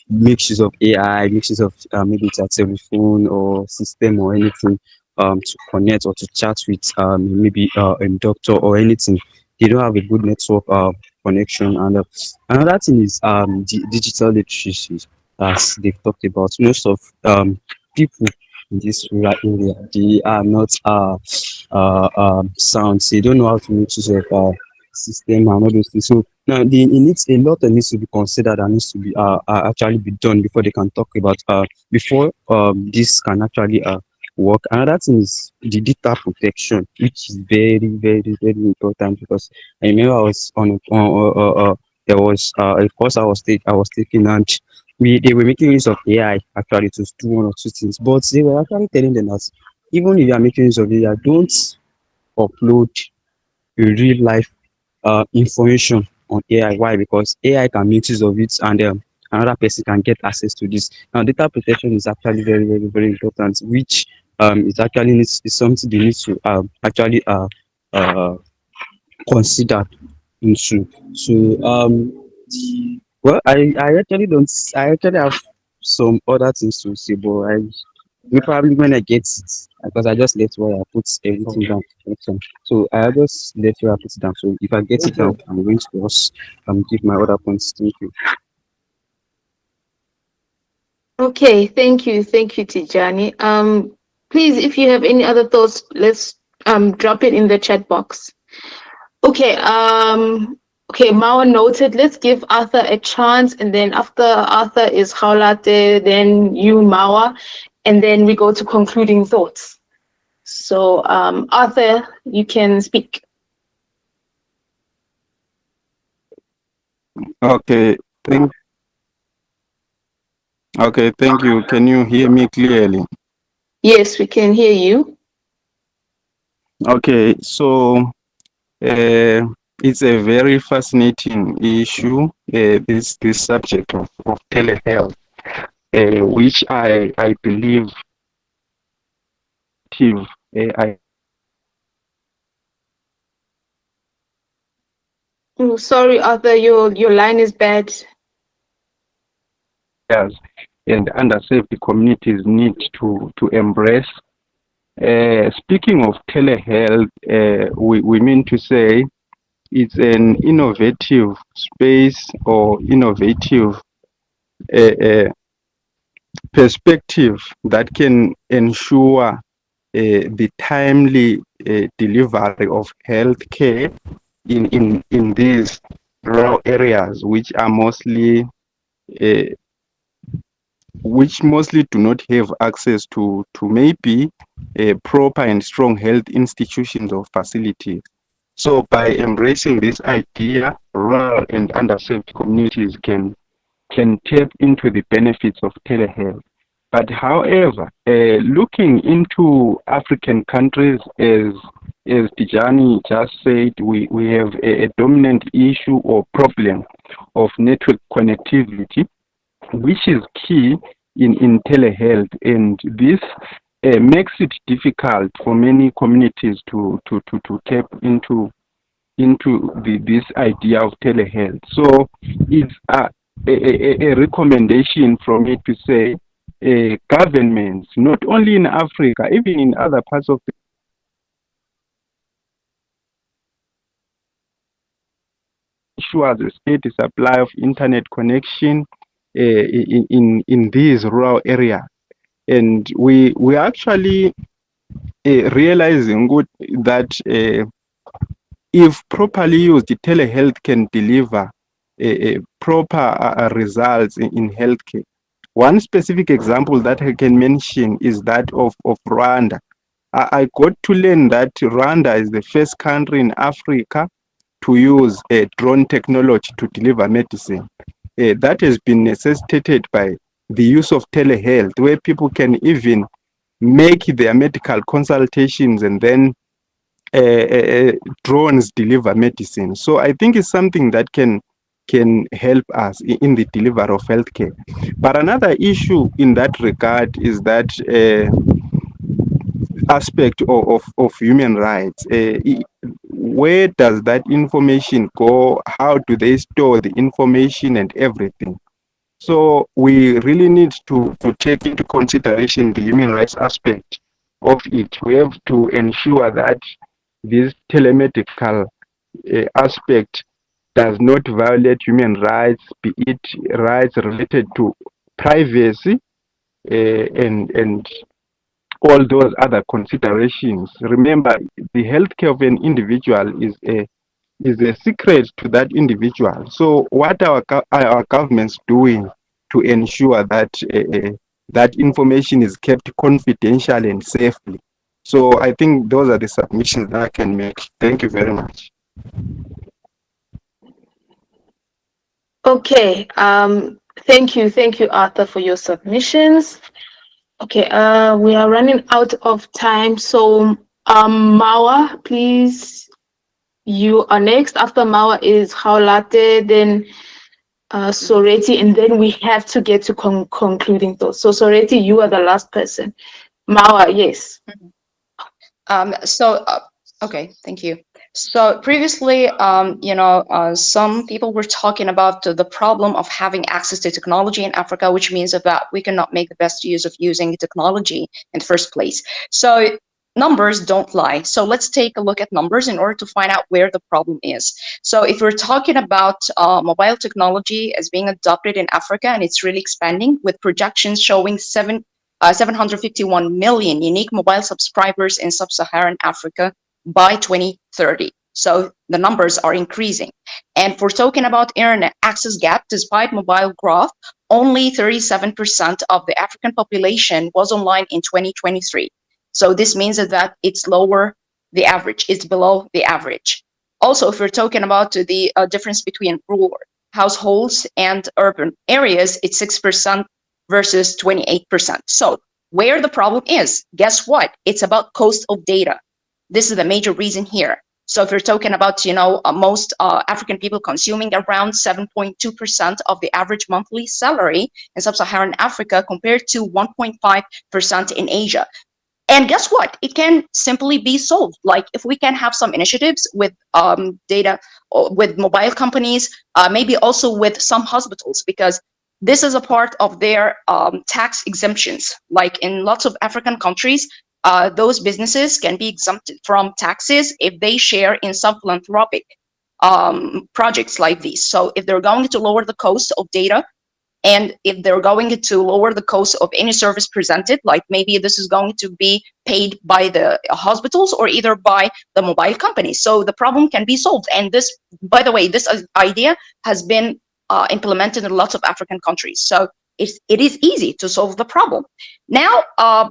Speaker 12: mix use of AI, mix use of maybe it's a telephone or system or anything to connect or to chat with maybe a doctor or anything. They don't have a good network connection. And another thing is digital literacy, as they've talked about. Most of people in this rural area, they are not sound. They don't know how to make use of system and all those things. So now it needs a lot that needs to be considered and needs to be actually be done before they can talk about before this can actually work. Another thing is the data protection, which is very, very, very important because I remember I was there was a course I was taking, and they were making use of AI actually to do one or two things, but they were actually telling them that even if you are making use of AI, don't upload real life information on AI. Why? Because AI can make use of it, and another person can get access to this. Now, data protection is actually very, very, very important, which is actually is something they need to actually consider into. So, well, I actually don't. I actually have some other things to say, but probably when I get it, because I just left where I put everything down. So I just left where I put it down. So if I get it down, I'm going to just give my other points. Thank you.
Speaker 3: Okay, thank you, Tijani. Please, if you have any other thoughts, let's drop it in the chat box. Okay, okay, Mawa noted. Let's give Arthur a chance, and then after Arthur is Khaulate, then you, Mawa, and then we go to concluding thoughts. So, Arthur, you can speak.
Speaker 13: Okay, thank you. Can you hear me clearly?
Speaker 3: Yes, we can hear you.
Speaker 13: Okay, so it's a very fascinating issue, this subject of telehealth, which I believe I
Speaker 3: Oh, sorry, Arthur, your line is bad.
Speaker 13: as and underserved communities need to embrace. Speaking of telehealth, we mean to say it's an innovative space or innovative perspective that can ensure the timely delivery of healthcare in these rural areas, which mostly do not have access to maybe proper and strong health institutions or facilities. So by embracing this idea, rural and underserved communities can tap into the benefits of telehealth. But however, looking into African countries, as Tijani just said, we have a dominant issue or problem of network connectivity, which is key in telehealth, and this makes it difficult for many communities to tap into this idea of telehealth. So it's a recommendation from me to say governments, not only in Africa, even in other parts of the ensure the steady supply of internet connection in these rural areas. And we actually realizing that if properly used, telehealth can deliver proper results in healthcare. One specific example that I can mention is that of Rwanda. I got to learn that Rwanda is the first country in Africa to use a drone technology to deliver medicine. That has been necessitated by the use of telehealth, where people can even make their medical consultations and then drones deliver medicine. So I think it's something that can help us in the delivery of healthcare. But another issue in that regard is that aspect of human rights. Where does that information go? How do they store the information and everything? So we really need to take into consideration the human rights aspect of it. We have to ensure that this telemedical aspect does not violate human rights, be it rights related to privacy and all those other considerations. Remember, the healthcare of an individual is a secret to that individual. So, what are our governments doing to ensure that that information is kept confidential and safely? So, I think those are the submissions that I can make. Thank you very much.
Speaker 3: Okay. Thank you, Arthur, for your submissions. Okay. We are running out of time, so Mawa, please. You are next. After Mawa is Haulate, then Soreti, and then we have to get to concluding thoughts. So Soreti, you are the last person. Mawa, yes.
Speaker 7: Okay, thank you. So previously, some people were talking about the problem of having access to technology in Africa, which means that we cannot make the best use of using technology in the first place. So numbers don't lie. So let's take a look at numbers in order to find out where the problem is. So if we're talking about mobile technology as being adopted in Africa, and it's really expanding with projections showing 751 million unique mobile subscribers in sub-Saharan Africa by 2030. So the numbers are increasing. And if we're talking about internet access gap, despite mobile growth, only 37% of the African population was online in 2023. So this means that it's lower the average, it's below the average. Also, if we're talking about the difference between rural households and urban areas, it's 6% versus 28%. So where the problem is, guess what? It's about cost of data. This is the major reason here. So if you're talking about, most African people consuming around 7.2% of the average monthly salary in sub-Saharan Africa compared to 1.5% in Asia. And guess what? It can simply be solved. Like if we can have some initiatives with data, with mobile companies, maybe also with some hospitals, because this is a part of their tax exemptions. Like in lots of African countries, those businesses can be exempted from taxes if they share in some philanthropic projects like these. So if they're going to lower the cost of data, and if they're going to lower the cost of any service presented, like maybe this is going to be paid by the hospitals or either by the mobile companies. So the problem can be solved. And this, by the way, this idea has been implemented in lots of African countries. So it is easy to solve the problem. Now,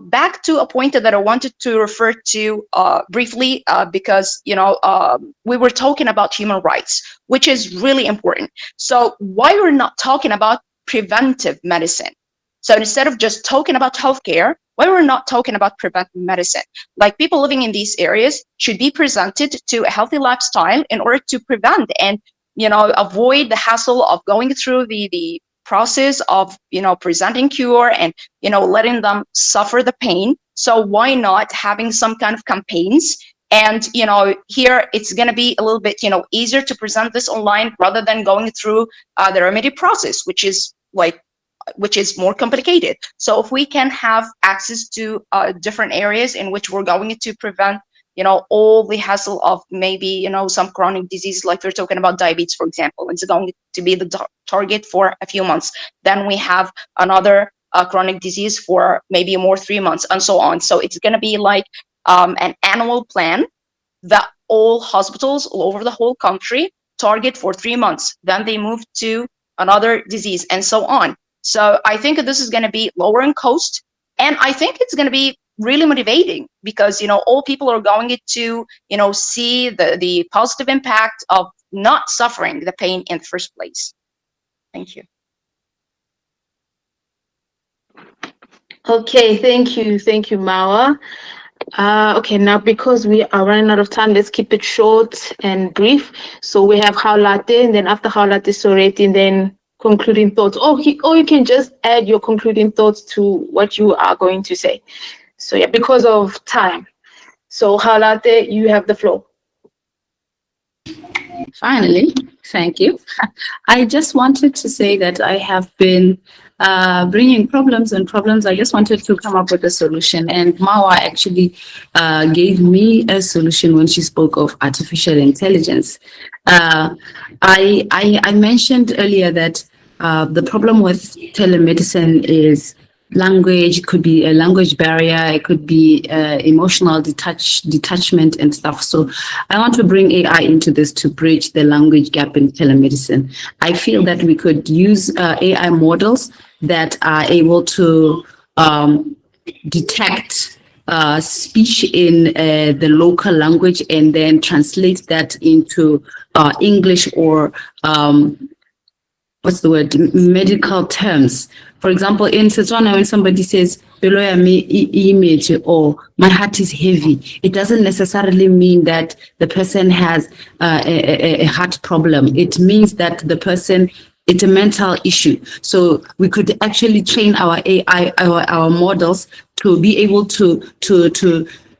Speaker 7: back to a point that I wanted to refer to briefly, because we were talking about human rights, which is really important. So why we're not talking about preventive medicine? So instead of just talking about healthcare, why we're not talking about preventive medicine? Like people living in these areas should be presented to a healthy lifestyle in order to prevent and avoid the hassle of going through the process of presenting cure and letting them suffer the pain. So why not having some kind of campaigns? And here it's going to be a little bit easier to present this online rather than going through the remedy process, which is more complicated. So if we can have access to different areas in which we're going to prevent all the hassle of maybe some chronic disease, like we're talking about diabetes, for example, it's going to be the target for a few months. Then we have another chronic disease for maybe more 3 months, and so on. So it's going to be like an annual plan that all hospitals all over the whole country target for 3 months. Then they move to another disease and so on. So I think this is going to be lower in cost, and I think it's going to be really motivating, because all people are going to see the positive impact of not suffering the pain in the first place. Thank you.
Speaker 3: Okay, thank you, Mawa. Okay, now because we are running out of time, let's keep it short and brief. So we have Haulate, and then after Haulate, Soreti, and then concluding thoughts. Or you can just add your concluding thoughts to what you are going to say. So yeah, because of time. So Haulate, you have the floor.
Speaker 5: Finally, thank you. I just wanted to say that I have been bringing problems and problems. I just wanted to come up with a solution. And Mawa actually gave me a solution when she spoke of artificial intelligence. I mentioned earlier that the problem with telemedicine is language. It could be a language barrier, it could be emotional detachment and stuff. So I want to bring AI into this to bridge the language gap in telemedicine. I feel that we could use AI models that are able to detect speech in the local language and then translate that into English or what's the word, medical terms. For example, in Setswana, when somebody says, image or my heart is heavy, it doesn't necessarily mean that the person has a heart problem. It means that the person, it's a mental issue. So we could actually train our AI, our models to be able to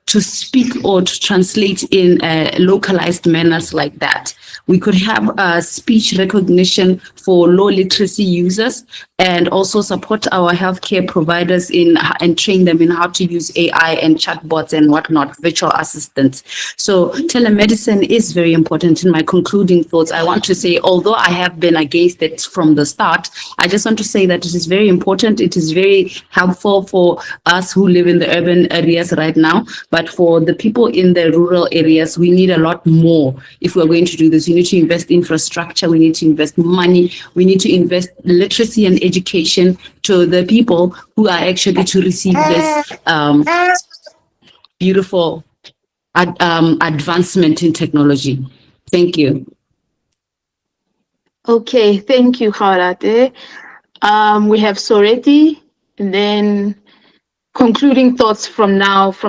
Speaker 5: speak or to translate in localized manners like that. We could have speech recognition for low literacy users and also support our healthcare providers and train them in how to use AI and chatbots and whatnot, virtual assistants. So telemedicine is very important. In my concluding thoughts, I want to say, although I have been against it from the start, I just want to say that it is very important. It is very helpful for us who live in the urban areas right now. But for the people in the rural areas, we need a lot more if we're going to do this. We need to invest infrastructure, we need to invest money, we need to invest literacy and education to the people who are actually to receive this beautiful advancement in technology. Thank you.
Speaker 3: Okay, thank you, Haulate. We have Soreti, and then concluding thoughts from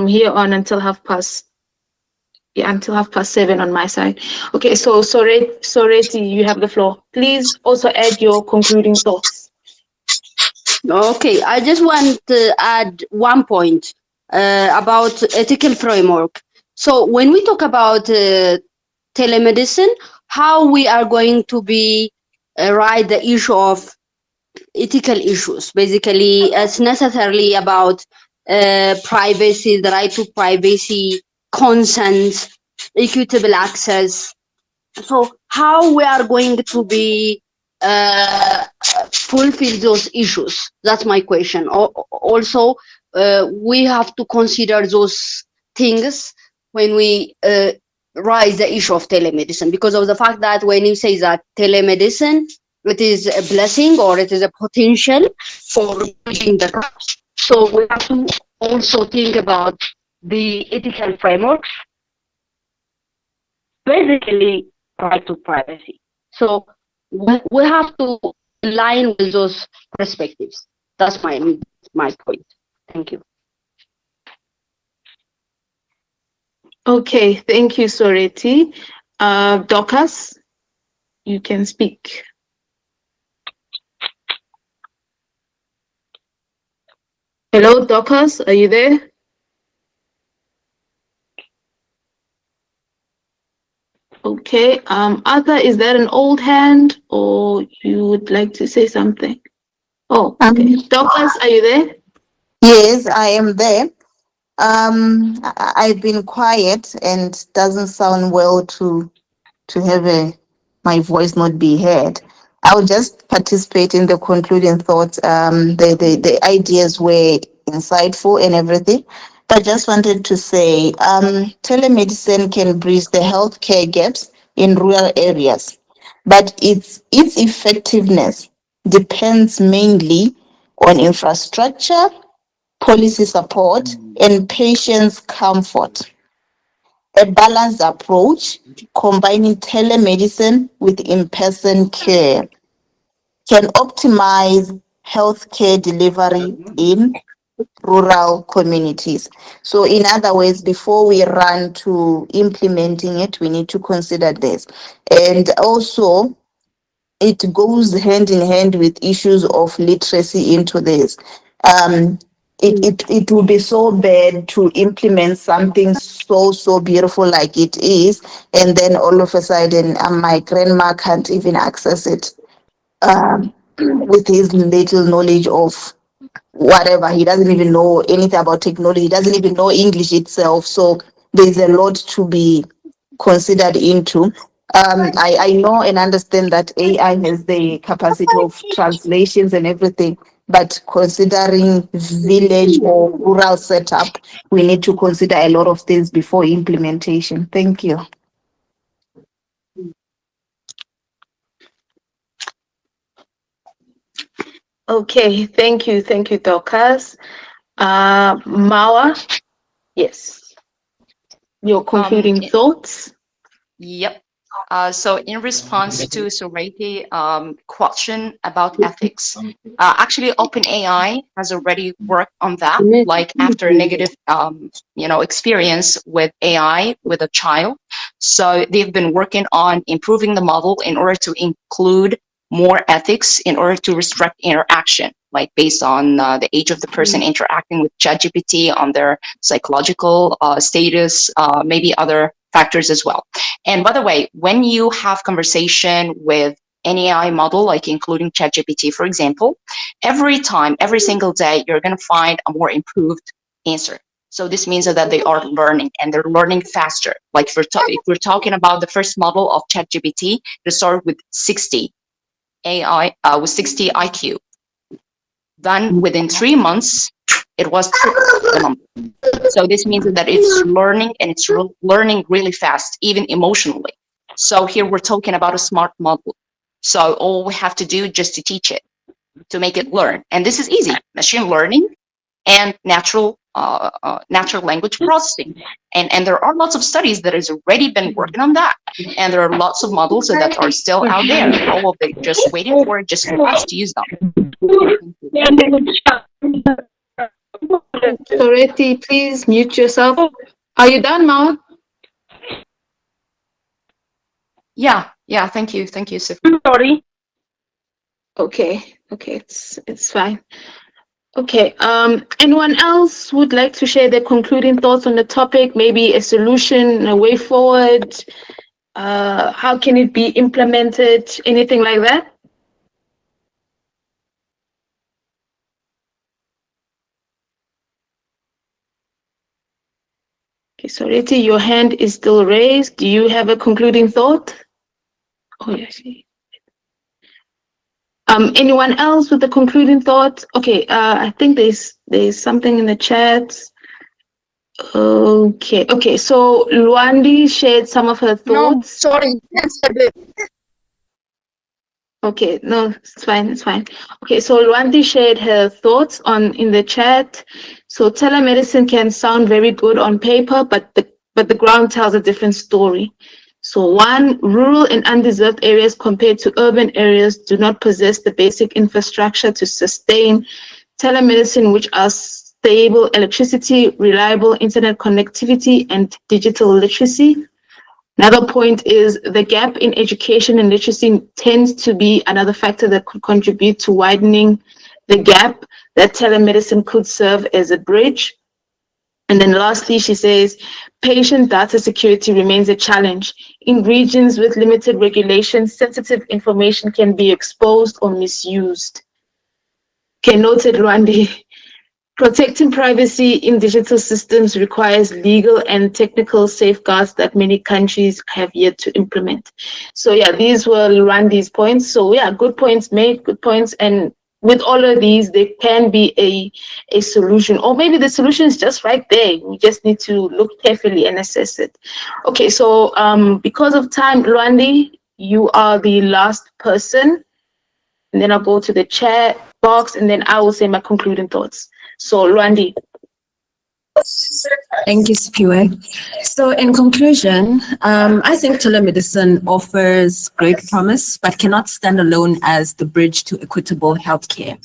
Speaker 3: here on until 7:30 on my side. Okay, so Soreti, you have the floor. Please also add your concluding thoughts.
Speaker 11: Okay, I just want to add one point about ethical framework. So when we talk about telemedicine, how we are going to be right the issue of ethical issues. Basically, it's necessarily about privacy, the right to privacy, consent, equitable access. So how we are going to be fulfill those issues? That's my question. Also, we have to consider those things when we raise the issue of telemedicine, because of the fact that when you say that telemedicine, it is a blessing or it is a potential for bridging the gap. So we have to also think about the ethical frameworks, basically right to privacy. So we have to align with those perspectives. That's my point. Thank you.
Speaker 3: Okay, thank you, Soreti. Dorcas, you can speak. Hello, Dorcas, are you there? Okay, Arthur, is that an old hand or you would like to say something? Oh, okay. Dorcas, are you there?
Speaker 14: Yes, I am there. I've been quiet and doesn't sound well to have my voice not be heard. I'll just participate in the concluding thoughts. The ideas were insightful and everything. But I just wanted to say telemedicine can bridge the healthcare gaps in rural areas, but its effectiveness depends mainly on infrastructure policy support, and patients' comfort. A balanced approach combining telemedicine with in-person care can optimize healthcare delivery in rural communities. So in other words, before we run to implementing it, we need to consider this. And also, it goes hand in hand with issues of literacy into this. It would be so bad to implement something so beautiful like it is, and then all of a sudden my grandma can't even access it with his little knowledge of whatever. He doesn't even know anything about technology. He doesn't even know English itself. So there's a lot to be considered into. I know and understand that AI has the capacity of translations and everything, but considering village or rural setup, we need to consider a lot of things before implementation. Thank you.
Speaker 3: Okay, thank you, Dorcas. Mawa, yes, your concluding thoughts.
Speaker 7: Yep. So in response to Sorate's question about ethics, actually OpenAI has already worked on that, like after a negative, experience with AI with a child. So they've been working on improving the model in order to include more ethics in order to restrict interaction, like based on the age of the person interacting with ChatGPT, on their psychological status, maybe other factors as well. And by the way, when you have conversation with any AI model, like including ChatGPT, for example, every single day, you're going to find a more improved answer. So this means that they are learning, and they're learning faster. Like if we're talking about the first model of ChatGPT, it started with 60 AI, with 60 IQ. Then within 3 months, it was triple the number. So this means that it's learning, and it's learning really fast, even emotionally. So here we're talking about a smart model. So all we have to do just to teach it, to make it learn. And this is easy, machine learning and natural language processing. And there are lots of studies that has already been working on that. And there are lots of models that are still out there. All of them just waiting for us to use them.
Speaker 3: Soreti, please mute yourself. Are you done, Mao?
Speaker 7: Yeah, thank you, Sif.
Speaker 3: Sorry. Okay, it's fine. Okay, anyone else would like to share their concluding thoughts on the topic, maybe a solution, a way forward, how can it be implemented, anything like that? Okay, Soreti, your hand is still raised. Do you have a concluding thought? Oh, yes. Anyone else with a concluding thought? Okay, I think there's something in the chat. Okay. So Luandi shared some of her thoughts.
Speaker 14: No, sorry.
Speaker 3: Okay, no, it's fine. Okay, so Luandi shared her thoughts in the chat. So telemedicine can sound very good on paper, but the ground tells a different story. So one, rural and undeserved areas compared to urban areas do not possess the basic infrastructure to sustain telemedicine, which are stable electricity, reliable internet connectivity, and digital literacy. Another point is the gap in education and literacy tends to be another factor that could contribute to widening the gap that telemedicine could serve as a bridge. And then lastly, she says, patient data security remains a challenge. In regions with limited regulation, sensitive information can be exposed or misused. Okay, noted, Rwandi. Protecting privacy in digital systems requires legal and technical safeguards that many countries have yet to implement. So yeah, these were Randy's points. So yeah, good points made, good points. And with all of these, there can be a solution, or maybe the solution is just right there. We just need to look carefully and assess it. Okay, so because of time, Randy, you are the last person. And then I'll go to the chat box, and then I will say my concluding thoughts. So Lwandi.
Speaker 4: Thank you, Sipiwe. So in conclusion, I think telemedicine offers great promise, but cannot stand alone as the bridge to equitable healthcare.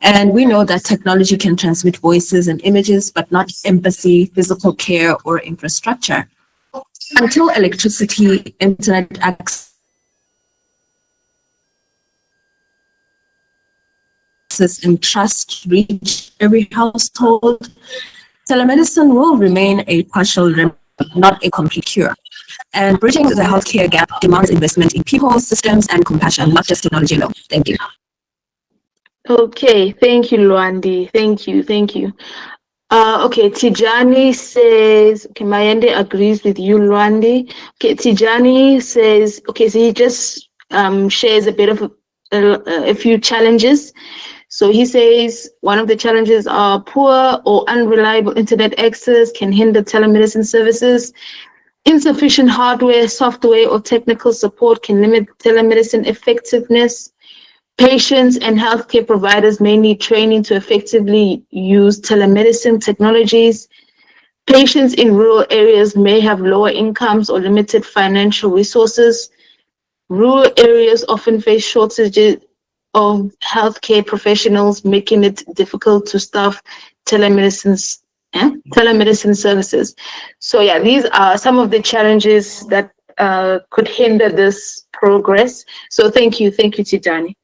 Speaker 4: And we know that technology can transmit voices and images, but not empathy, physical care, or infrastructure. Until electricity, internet access, and trust reach every household, telemedicine will remain a partial remedy, not a complete cure. And bridging the healthcare gap demands investment in people, systems, and compassion, not just technology alone. Thank you.
Speaker 3: Okay, thank you, Lwandi. Thank you. Okay, Tijani says, okay, Mayende agrees with you, Lwandi. Okay, Tijani says, okay, so he just shares a bit of a few challenges. So he says one of the challenges are poor or unreliable internet access can hinder telemedicine services. Insufficient hardware, software, or technical support can limit telemedicine effectiveness. Patients and healthcare providers may need training to effectively use telemedicine technologies. Patients in rural areas may have lower incomes or limited financial resources. Rural areas often face shortages of healthcare professionals, making it difficult to staff telemedicine services. So yeah, these are some of the challenges that could hinder this progress. So thank you, Tijani.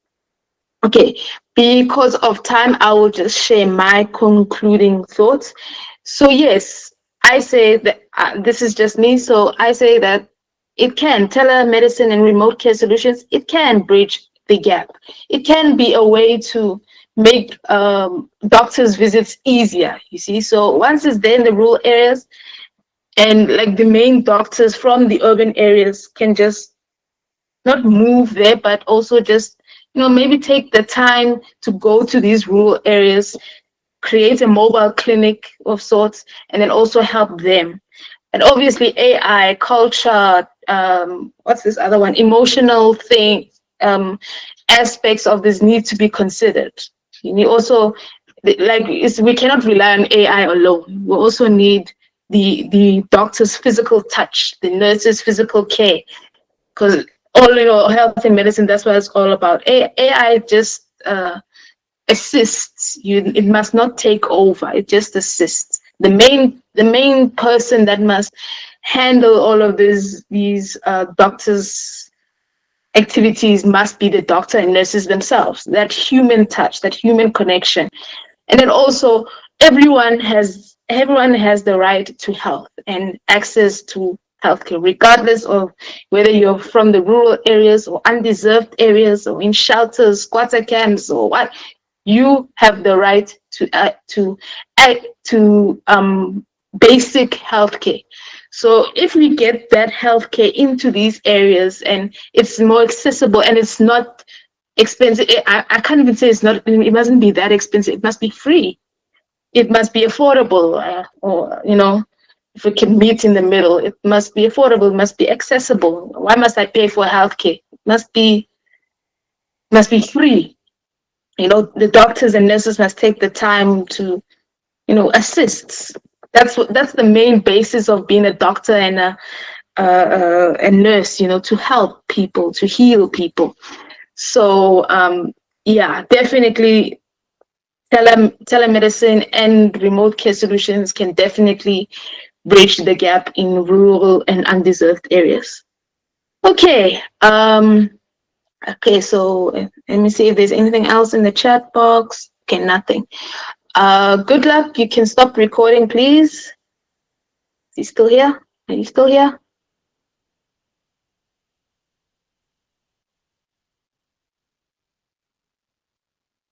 Speaker 3: Okay, because of time, I will just share my concluding thoughts. So yes, I say that this is just me. So I say that it can, telemedicine and remote care solutions, it can bridge the gap. It can be a way to make doctors' visits easier, you see. So once it's there in the rural areas, and like the main doctors from the urban areas can just not move there, but also just, maybe take the time to go to these rural areas, create a mobile clinic of sorts, and then also help them. And obviously AI, culture, what's this other one? Emotional thing, aspects of this need to be considered. You need also, we cannot rely on AI alone. We also need the doctor's physical touch, the nurse's physical care, because all health and medicine, that's what it's all about. AI just assists you. It must not take over. It just assists. The main person that must handle all of these doctors' activities must be the doctor and nurses themselves. That human touch, that human connection, and then also everyone has the right to health and access to healthcare, regardless of whether you're from the rural areas or undeserved areas or in shelters, squatter camps, or what. You have the right to basic healthcare. So if we get that healthcare into these areas and it's more accessible and it's not expensive, I can't even say it mustn't be that expensive. It must be free. It must be affordable, or if we can meet in the middle, it must be affordable. It must be accessible. Why must I pay for healthcare? It must be free. The doctors and nurses must take the time to, assist. That's the main basis of being a doctor and a nurse. To help people, to heal people. So yeah, definitely. Telemedicine and remote care solutions can definitely bridge the gap in rural and undeserved areas. Okay. Okay, so let me see if there's anything else in the chat box. Okay, nothing. Good luck. You can stop recording, please. Is he still here? Are you still here?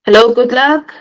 Speaker 3: Hello, good luck.